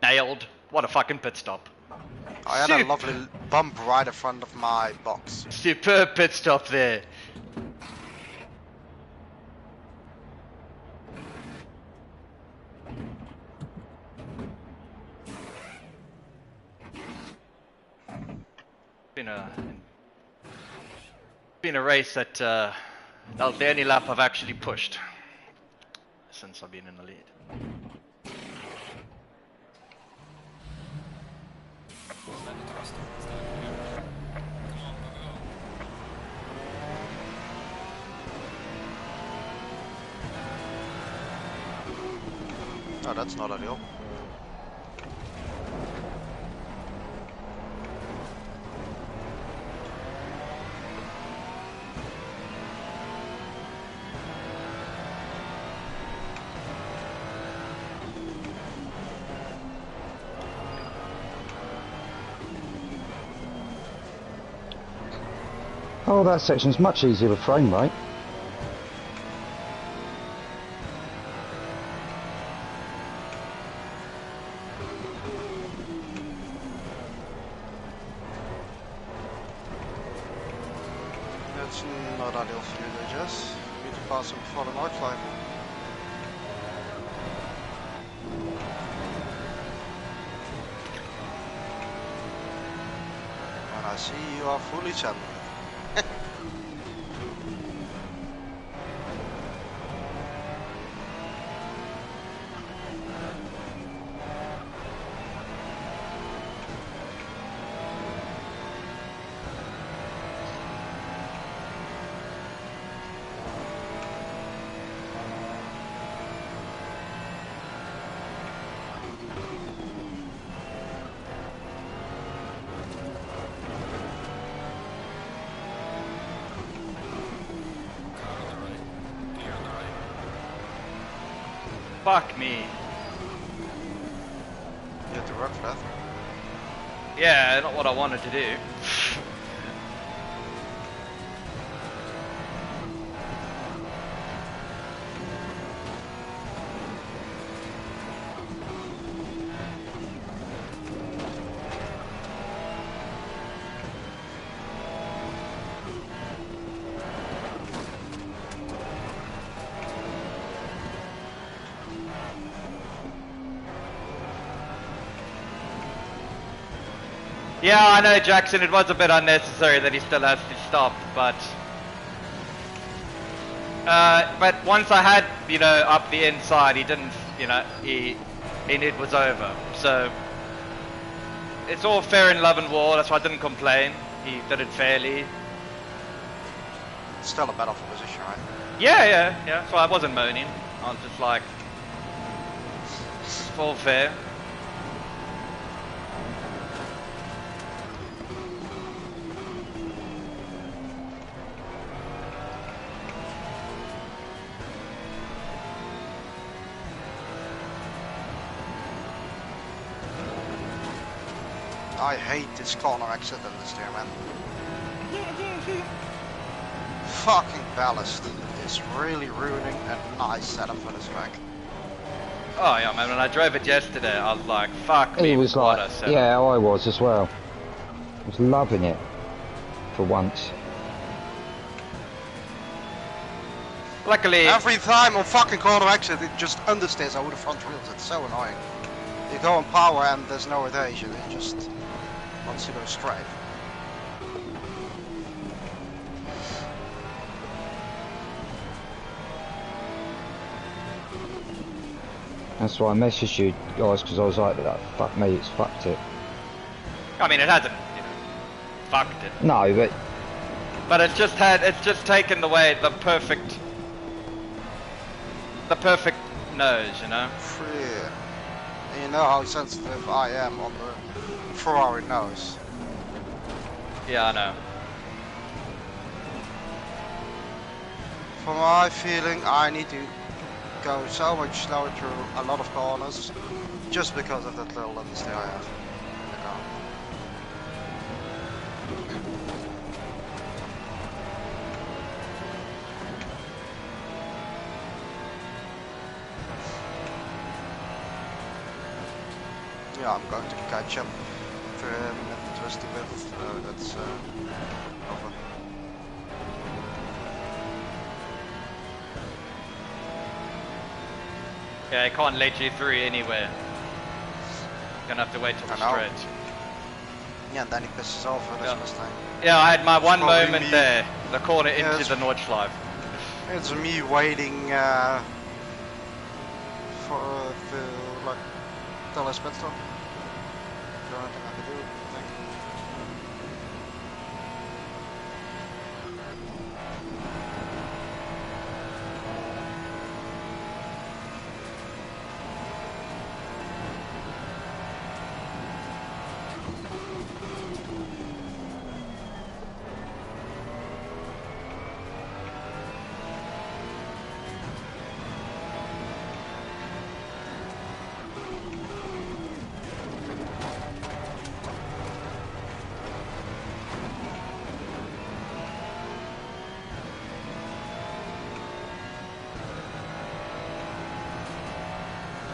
Nailed. What a fucking pit stop. I had a lovely bump right in front of my box. Superb pit stop there. Been a race that that was the only lap I've actually pushed since I've been in the lead. Oh, that's not ideal. Oh, that section's much easier with frame rate. That's not ideal for you, though, Jess. You need to pass him before the Nordschleife. And I see you are fully settled. Fuck me. You have to work for that. Yeah, not what I wanted to do. Yeah, I know, Jackson, it was a bit unnecessary that he still has to stop, but once I had, you know, up the inside, he didn't, you know, he knew it was over. So it's all fair in love and war. That's why I didn't complain. He did it fairly. It's still a battle for position, right? Yeah. So I wasn't moaning. I was just like, it's all fair. I hate this corner exit in this here, man. Fucking ballast is really ruining a nice setup for this track. Oh yeah, man, when I drove it yesterday, I was like, fuck me, It was what like, a setup. yeah, I was as well. I was loving it for once. Luckily, Every time on fucking corner exit, it just understeers over the front wheels. It's so annoying. You go on power and there's no rotation. It just wants to go straight. That's why I messaged you guys, because I was like, fuck me, it's fucked it. I mean, it hasn't, you know, fucked it. No, But it's just taken away the perfect nose, you know? Yeah. And you know how sensitive I am on the Ferrari nose. Yeah, I know. For my feeling, I need to go so much slower through a lot of corners just because of that little understeer I have in the car. Yeah, I'm going to catch up to him in the twisty bit. That's over. Yeah, I can't let you through anywhere. Gonna have to wait till the stretch. Yeah, and then he pisses off for this mistake. Yeah, I had my one Probably moment me. there, the corner Yeah, into the Nordschleife. It's me waiting for the like tell us pit stop. Don't know what to do. I think.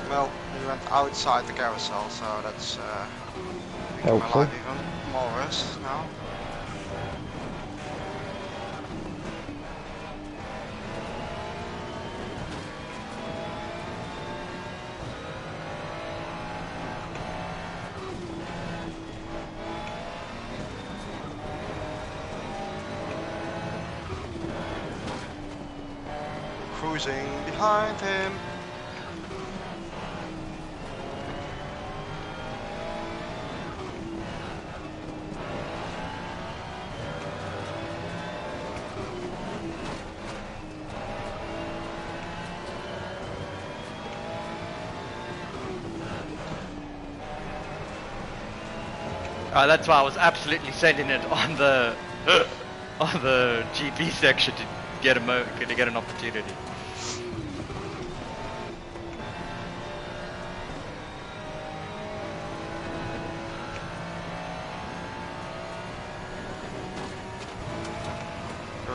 Well, we went outside the carousel, so that's making my helpful. life even more worse now. Cruising behind him. That's why I was absolutely sending it on the on the GP section to get an opportunity.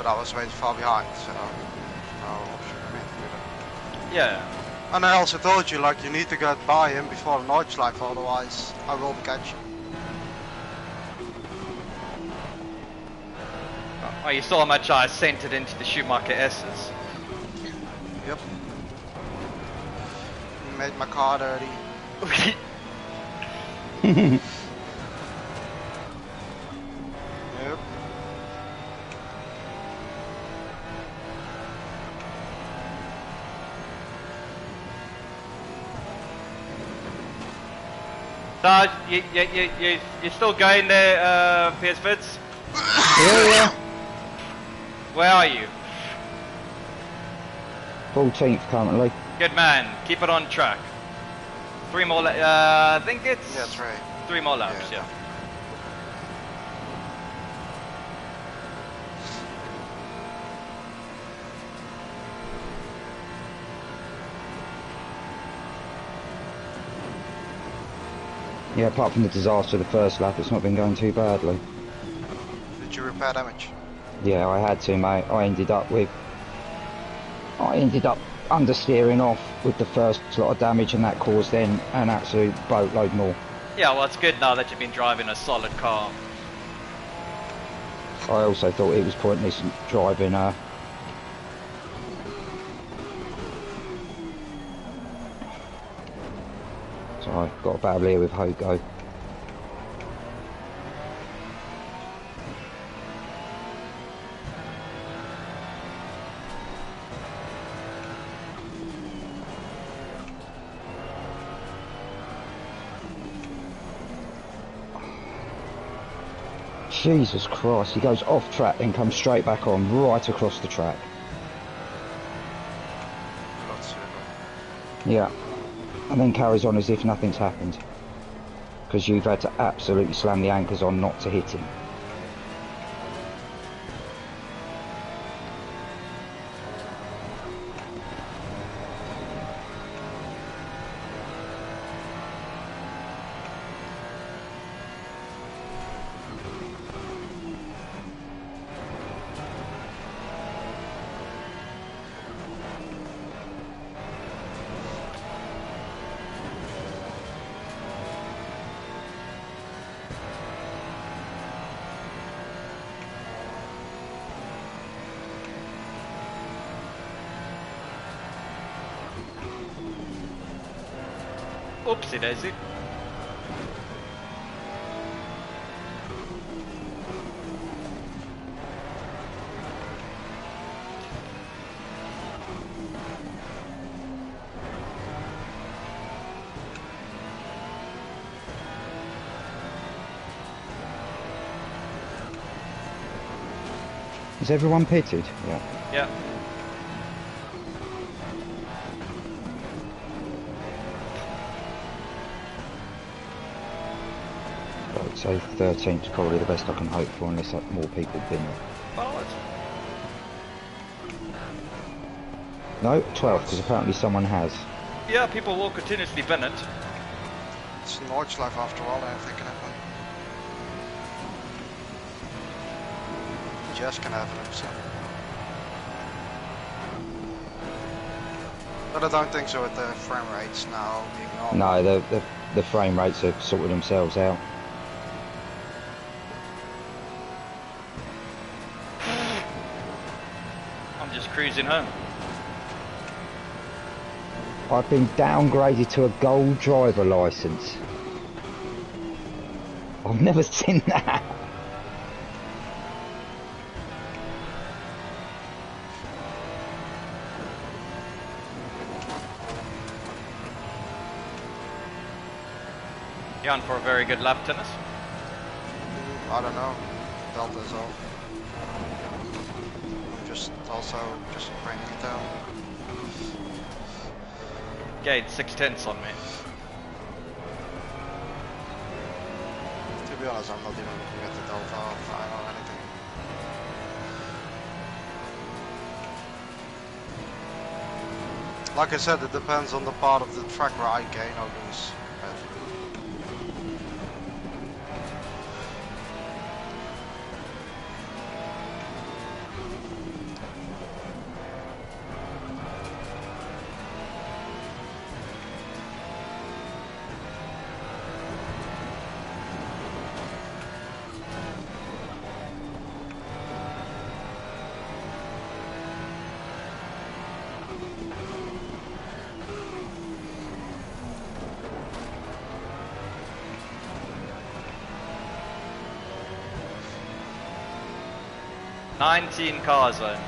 but I was way too far behind, so no option for me to do that. Yeah. And I also told you, like, you need to get by him before the Nordschleife, otherwise I will catch you. Oh, you saw how much I sent it into the Schumacher S's. Yep. You made my car dirty. Yep. So, you still going there, PS Vids? Yeah. Where are you? 14th currently. Good man, keep it on track. 3 more I think it's... Yeah, that's right. 3 more laps, yeah. Yeah, apart from the disaster of the first lap, it's not been going too badly. Did you repair damage? Yeah, I had to, mate. I ended up understeering off with the first lot of damage, and that caused then an absolute boatload more. Yeah, well, it's good now that you've been driving a solid car. I also thought it was pointless driving so I got a battle here with Hogo. Jesus Christ, he goes off track and comes straight back on, right across the track. Yeah, and then carries on as if nothing's happened. Because you've had to absolutely slam the anchors on not to hit him. Oopsie daisy. Is everyone pitted? Yeah. Yeah. I'd say 13th is probably the best I can hope for, unless more people bin it. Well, it's... No, 12th, because apparently someone has. Yeah, people will continuously bin it. It's Nordschleife after all, I think can happen. Just can happen, so. But I don't think so with the frame rates now being normal. No, the frame rates have sorted themselves out. I'm just cruising home. I've been downgraded to a gold driver licence. I've never seen that. You on for a very good lap, Tennis? I don't know. Delta's off. I'm just also just bringing it down. Gained 6/10 on me. To be honest, I'm not even looking at the Delta file or anything. Like I said, it depends on the part of the track where I gain or lose. 19 cars only.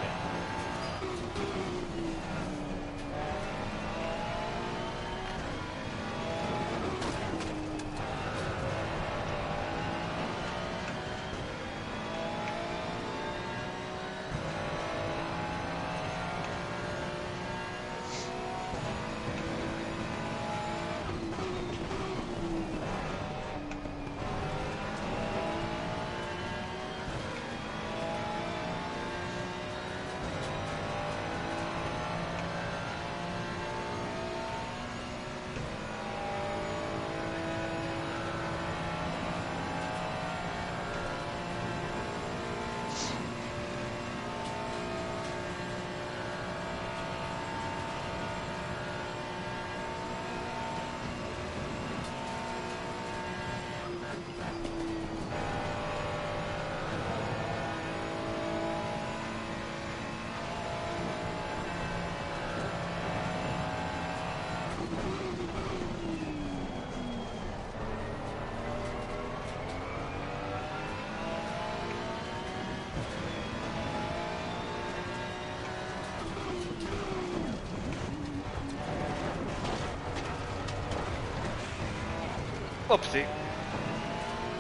Oopsie.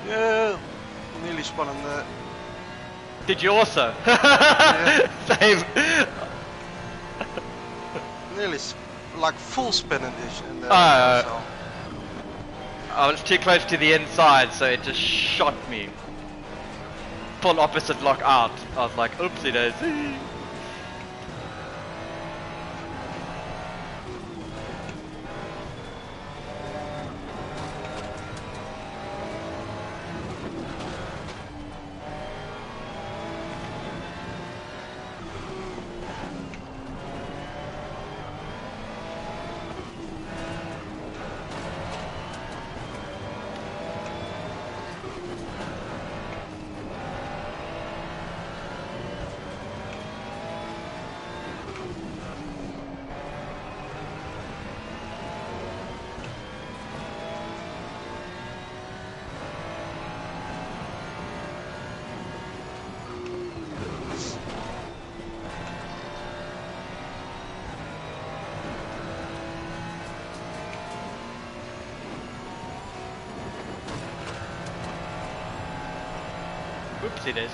Yeah, nearly spun in there. Did you also? Yeah. Same. Nearly like full spin in there. Oh. So. I was too close to the inside, so it just shot me. Full opposite lock out. I was like, oopsie daisy. Oopsie daisy.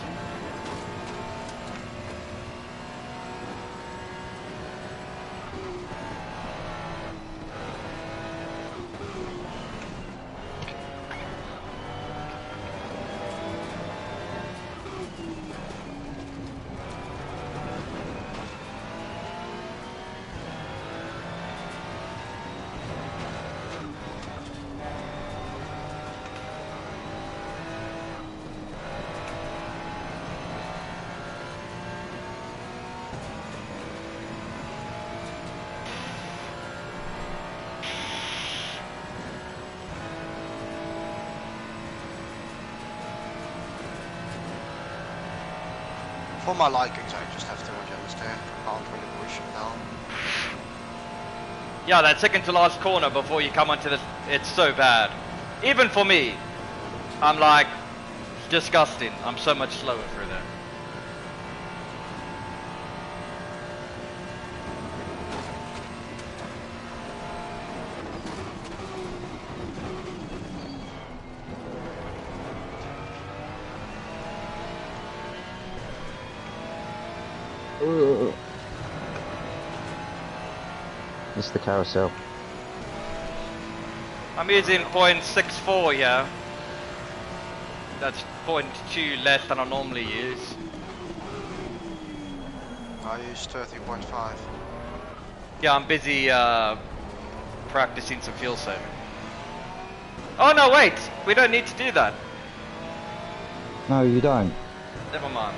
For my likings, I just have too much understeer. Can't really push it down. Yeah, that second to last corner before you come onto this, it's so bad. Even for me, I'm like, it's disgusting. I'm so much slower through there. It's the carousel. I'm using 0.64 here. That's 0.2 less than I normally use. I use 13.5. Yeah, I'm busy practicing some fuel saving. Oh no, wait! We don't need to do that. No, you don't. Never mind.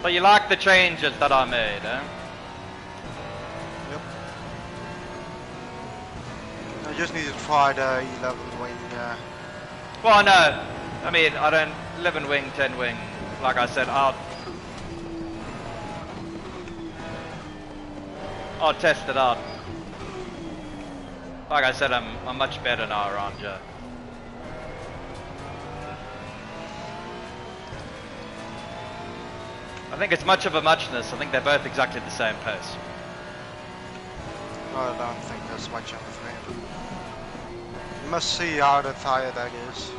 So you like the changes that I made, eh? Yep. I just need to try the 11 wing. Well, no. I mean, I don't... 11 wing, 10 wing. Like I said, I'll test it out. Like I said, I'm much better now around here. I think it's much of a muchness. I think they're both exactly the same pace. No, I don't think there's much in between. You must see how the tire deck is.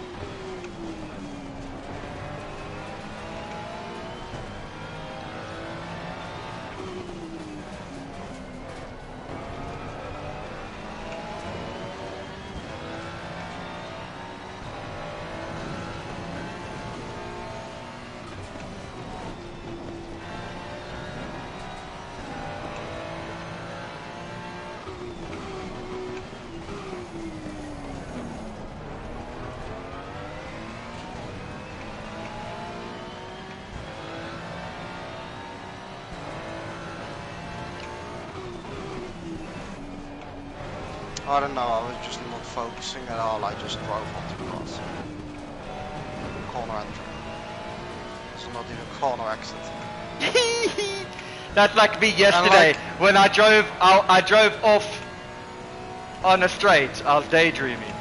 I don't know, I was just not focusing at all, I just drove onto the cross. Corner entry. It's not even corner exit. That's like me yesterday when I drove off on a straight. I was daydreaming.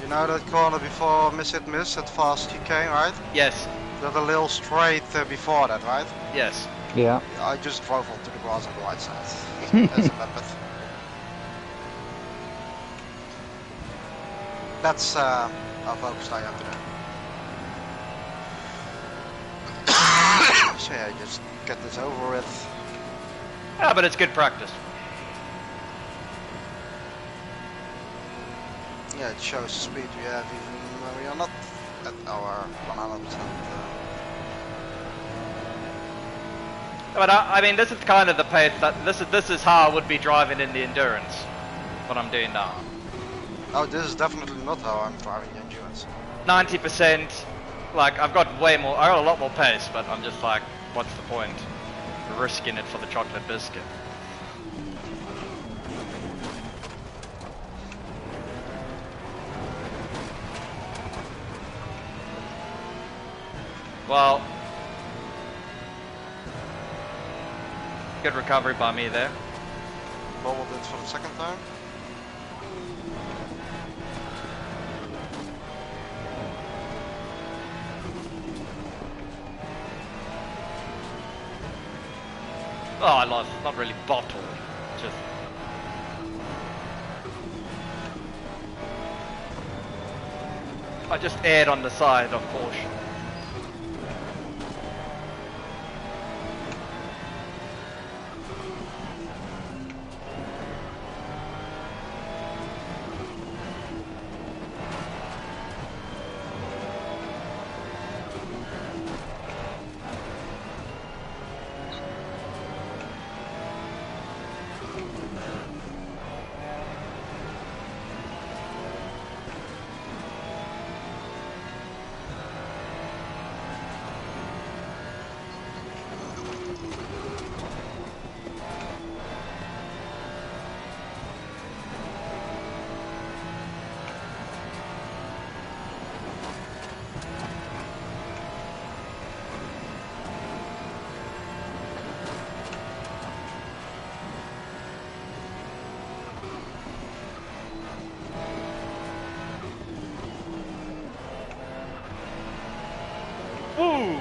You know that corner before Miss at fast chicane, right? Yes. There's a little straight before that, right? Yes. Yeah. I just drove onto the grass on the right side. As a method. That's how focused I am today. So yeah, just get this over with. Yeah, but it's good practice. Yeah, it shows the speed we have even when we are not at our 100%. But I mean, this is kind of the pace that this is how I would be driving in the endurance. What I'm doing now. Oh, this is definitely not how I'm driving the endurance. 90%. Like I got a lot more pace, but I'm just like, what's the point? Risking it for the chocolate biscuit. Well, good recovery by me there. Bobbled it for the second time. Oh, I lost. Not really bottled. Just. I just aired on the side of caution. Ooh!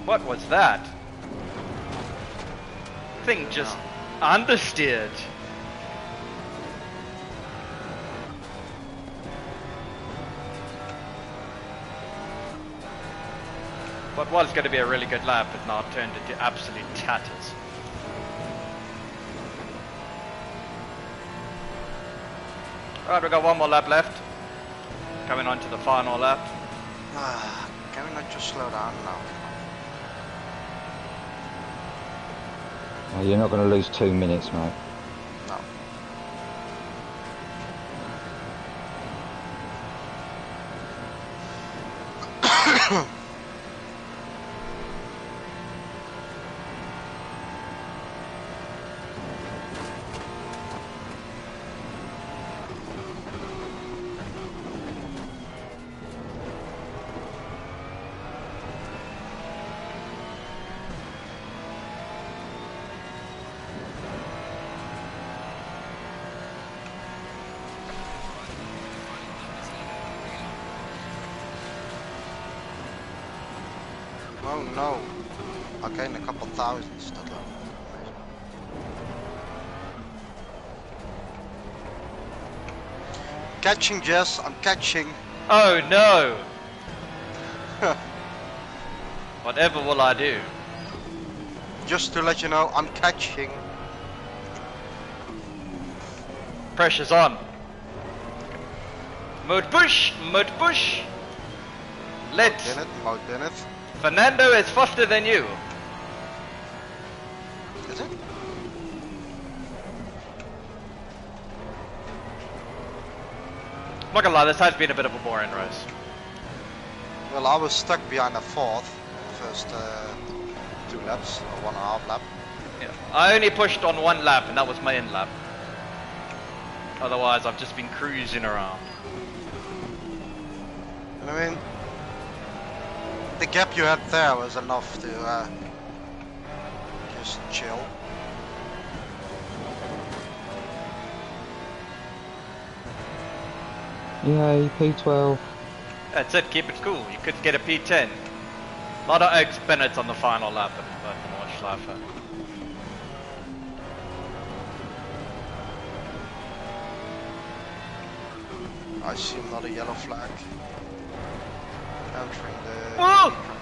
What was that? Thing just understeered. What was going to be a really good lap has now turned into absolute tatters. Alright, we've got one more lap left. Coming on to the final lap. Can we not just slow down now? Oh, you're not going to lose 2 minutes, mate. No. Oh no. I gained a couple thousands. That level. Catching, Jess. I'm catching. Oh no! Whatever will I do? Just to let you know, I'm catching. Pressure's on. Mode push! Mode push! Let's... Mode in it. Fernando is faster than you. Is it? I'm not gonna lie, this has been a bit of a boring race. Well, I was stuck behind a fourth. First 2 laps, or 1.5 lap. Yeah. I only pushed on 1 lap, and that was my in lap. Otherwise, I've just been cruising around. And I mean, the gap you had there was enough to just chill. Yay, P12. That's it, keep it cool. You could get a P10. A lot of Oaks Bennett on the final lap at Nordschleife. I see another yellow flag. Entering the Whoa! track.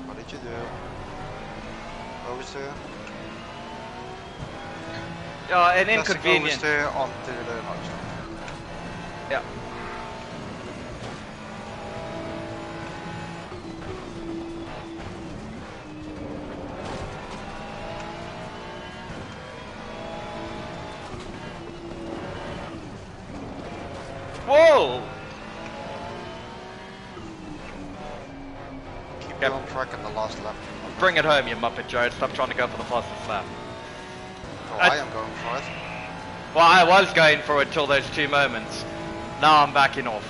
What did you do? Oversteer? Yeah, an Classic inconvenience. oversteer onto the Nordschleife. Yeah. Whoa! Keep Yep. you on track in the last lap. Bring it home, you Muppet Joe. Stop trying to go for the fastest lap. Oh, I am going for it. Well, I was going for it till those 2 moments. Now I'm backing off.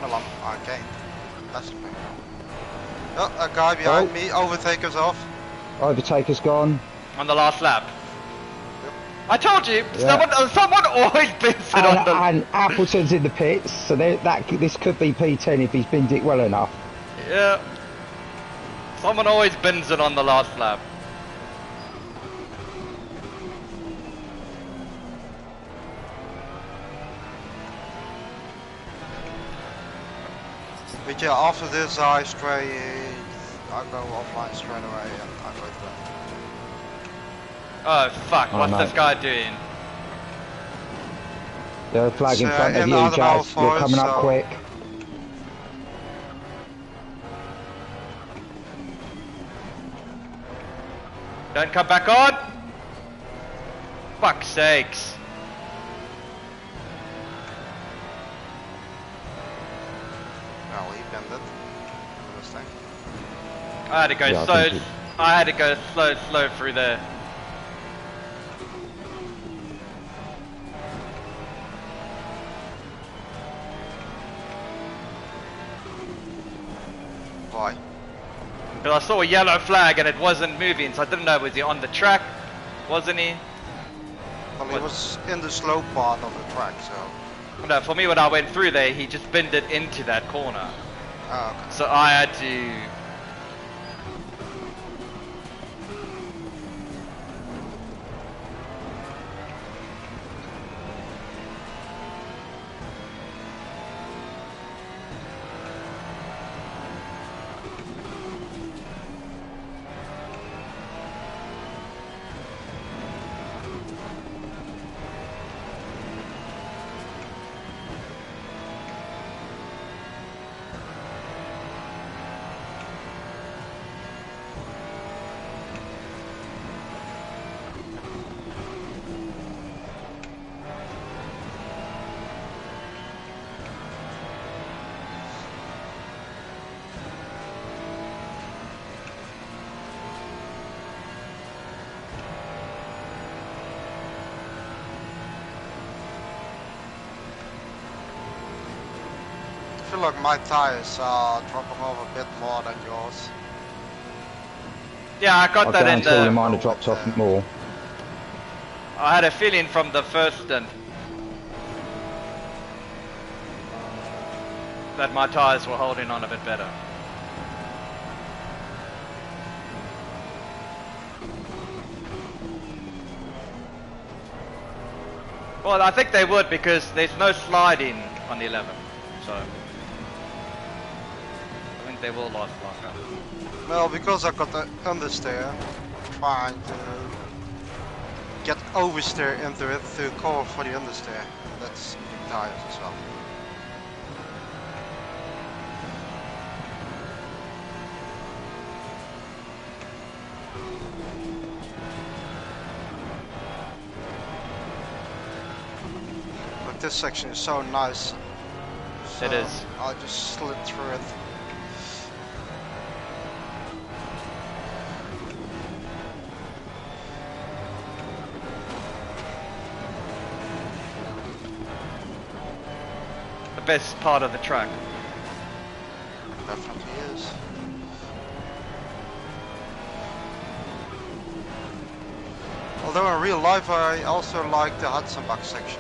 Well, I gained. That's the thing. Oh, a guy behind me. Overtaker's off. Overtaker's gone. On the last lap. Yep. I told you, Yeah. someone always bins it on the... And Appleton's in the pits, so this could be P10 if he's binned it well enough. Yeah. Someone always bins it on the last lap. But yeah, after this I go offline straight away and I go to that. Oh fuck, Oh, what's no. this guy doing? The flag in It's, front of in you, the other Jazz. half You're for us, coming up so- quick. Don't come back on! Fuck's sakes. Well, he bent it. This thing. I had to go Yeah, I slow. think I had to go slow through there. Why? But I saw a yellow flag and it wasn't moving, so I didn't know, was he on the track? Wasn't he? Well, he What? was in the slow part of the track, so. No, for me when I went through there, he just binned it into that corner. Oh, okay. So I had to... I feel like my tires are dropping off a bit more than yours. Yeah, I got I that in guarantee the... mine have dropped off more. I had a feeling from the first stint. that my tyres were holding on a bit better. Well, I think they would because there's no sliding on the 11, so I think they will last longer. Well, because I got the understeer, trying to get oversteer into it to cover for the understeer. That's big tires as well. But this section is so nice. So It is. I'll just slid through it. The best part of the track. Definitely is. Although in real life I also like the Hudson-Bach section.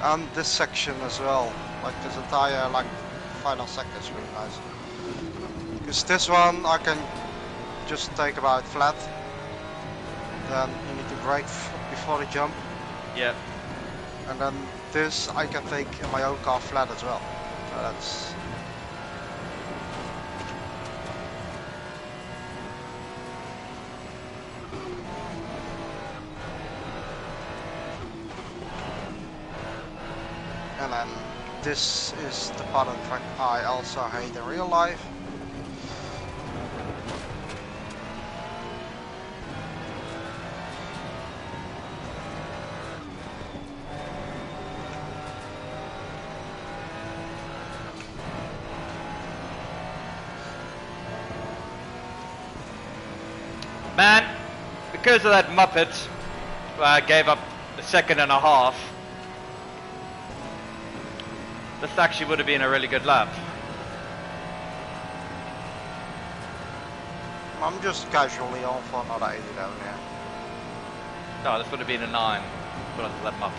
And this section as well, like this entire final sector is really nice. Because this one I can just take about flat, then you need to brake before the jump, Yeah. and then this I can take in my own car flat as well. So that's... And then this is the part of the track I also hate in real life. Man, because of that Muppet, I gave up a second and a half. This actually would have been a really good lap. I'm just casually on for another 80 down here. No, this would have been a 9. Because of that Muppet.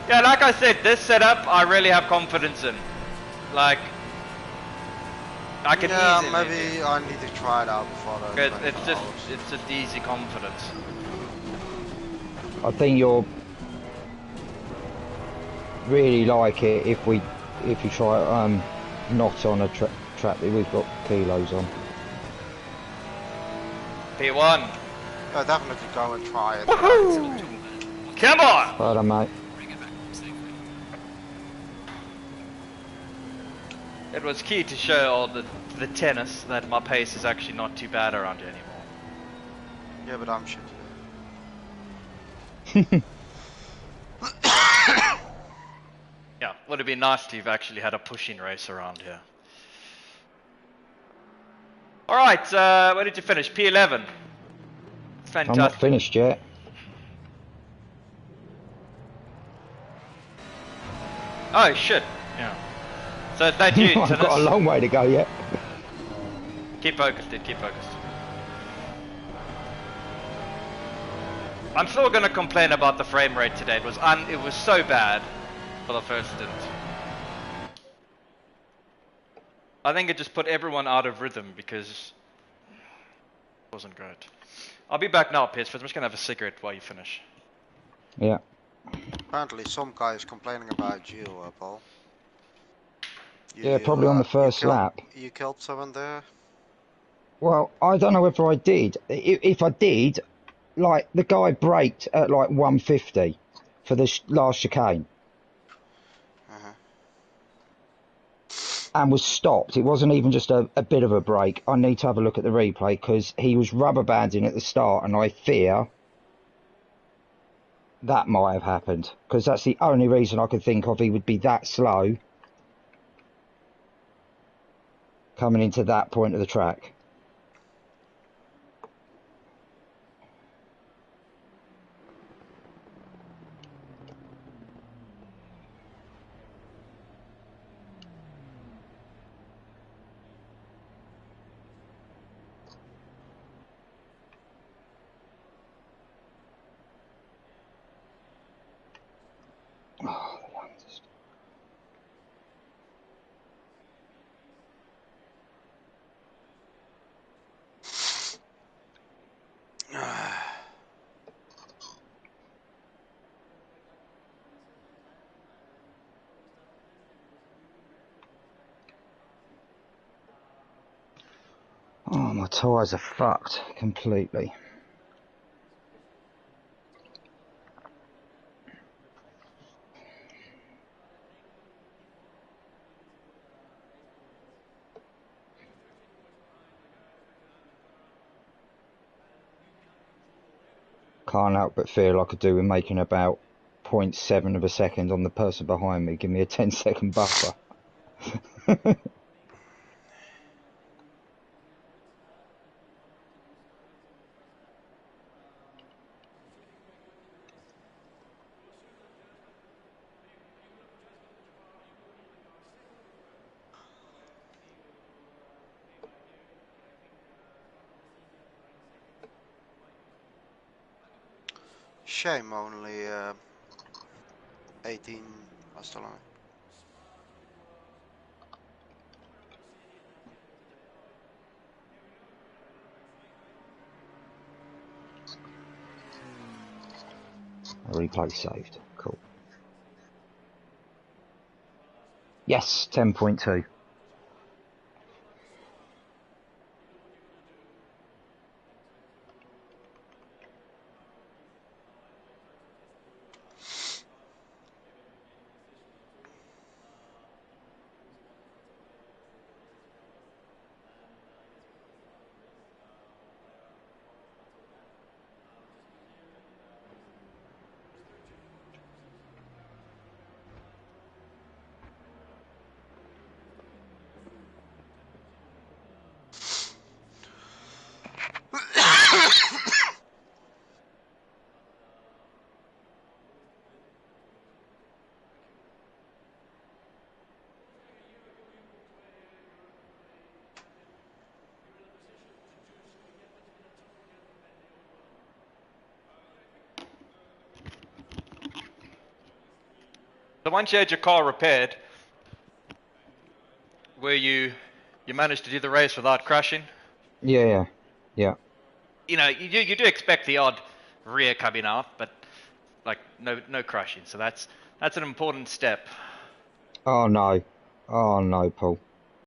Yeah, like I said, this setup I really have confidence in. Like, I can easily maybe I need to try it out before the it's just easy confidence. I think you'll really like it if you try not on a track that we've got kilos on. P1. I'll definitely go and try it. Come on! Pardon, mate. It was key to show all the tennis that my pace is actually not too bad around here anymore. Yeah, but I'm shit. Yeah, would have been nice to have actually had a pushing race around here. Alright, where did you finish? P11. Fantastic. I'm not finished yet. Oh shit, yeah. So thank you, I've tennis. got a long way to go yet. Keep focused, dude, keep focused. I'm still gonna complain about the frame rate today. It was so bad for the first stint. I think it just put everyone out of rhythm because it wasn't great. I'll be back now, Piers, but I'm just gonna have a cigarette while you finish. Yeah. Apparently some guy is complaining about you, Paul. Yeah, probably on the first lap. You killed someone there? Well, I don't know whether I did. If I did, like, the guy braked at like 150 for the last chicane. And was stopped. It wasn't even just a bit of a break. I need to have a look at the replay because he was rubber banding at the start, and I fear that might have happened because that's the only reason I could think of he would be that slow coming into that point of the track. Oh, oh, my tyres are fucked completely. Can't help but feel I could do with making about 0.7 of a second on the person behind me. Give me a 10-second buffer. Shame only 18 was the line. Replay saved. Cool. Yes, 10.2. So once you had your car repaired, where you managed to do the race without crashing? Yeah. You know, you do expect the odd rear coming out, but like no crashing. So that's an important step. Oh no, Paul.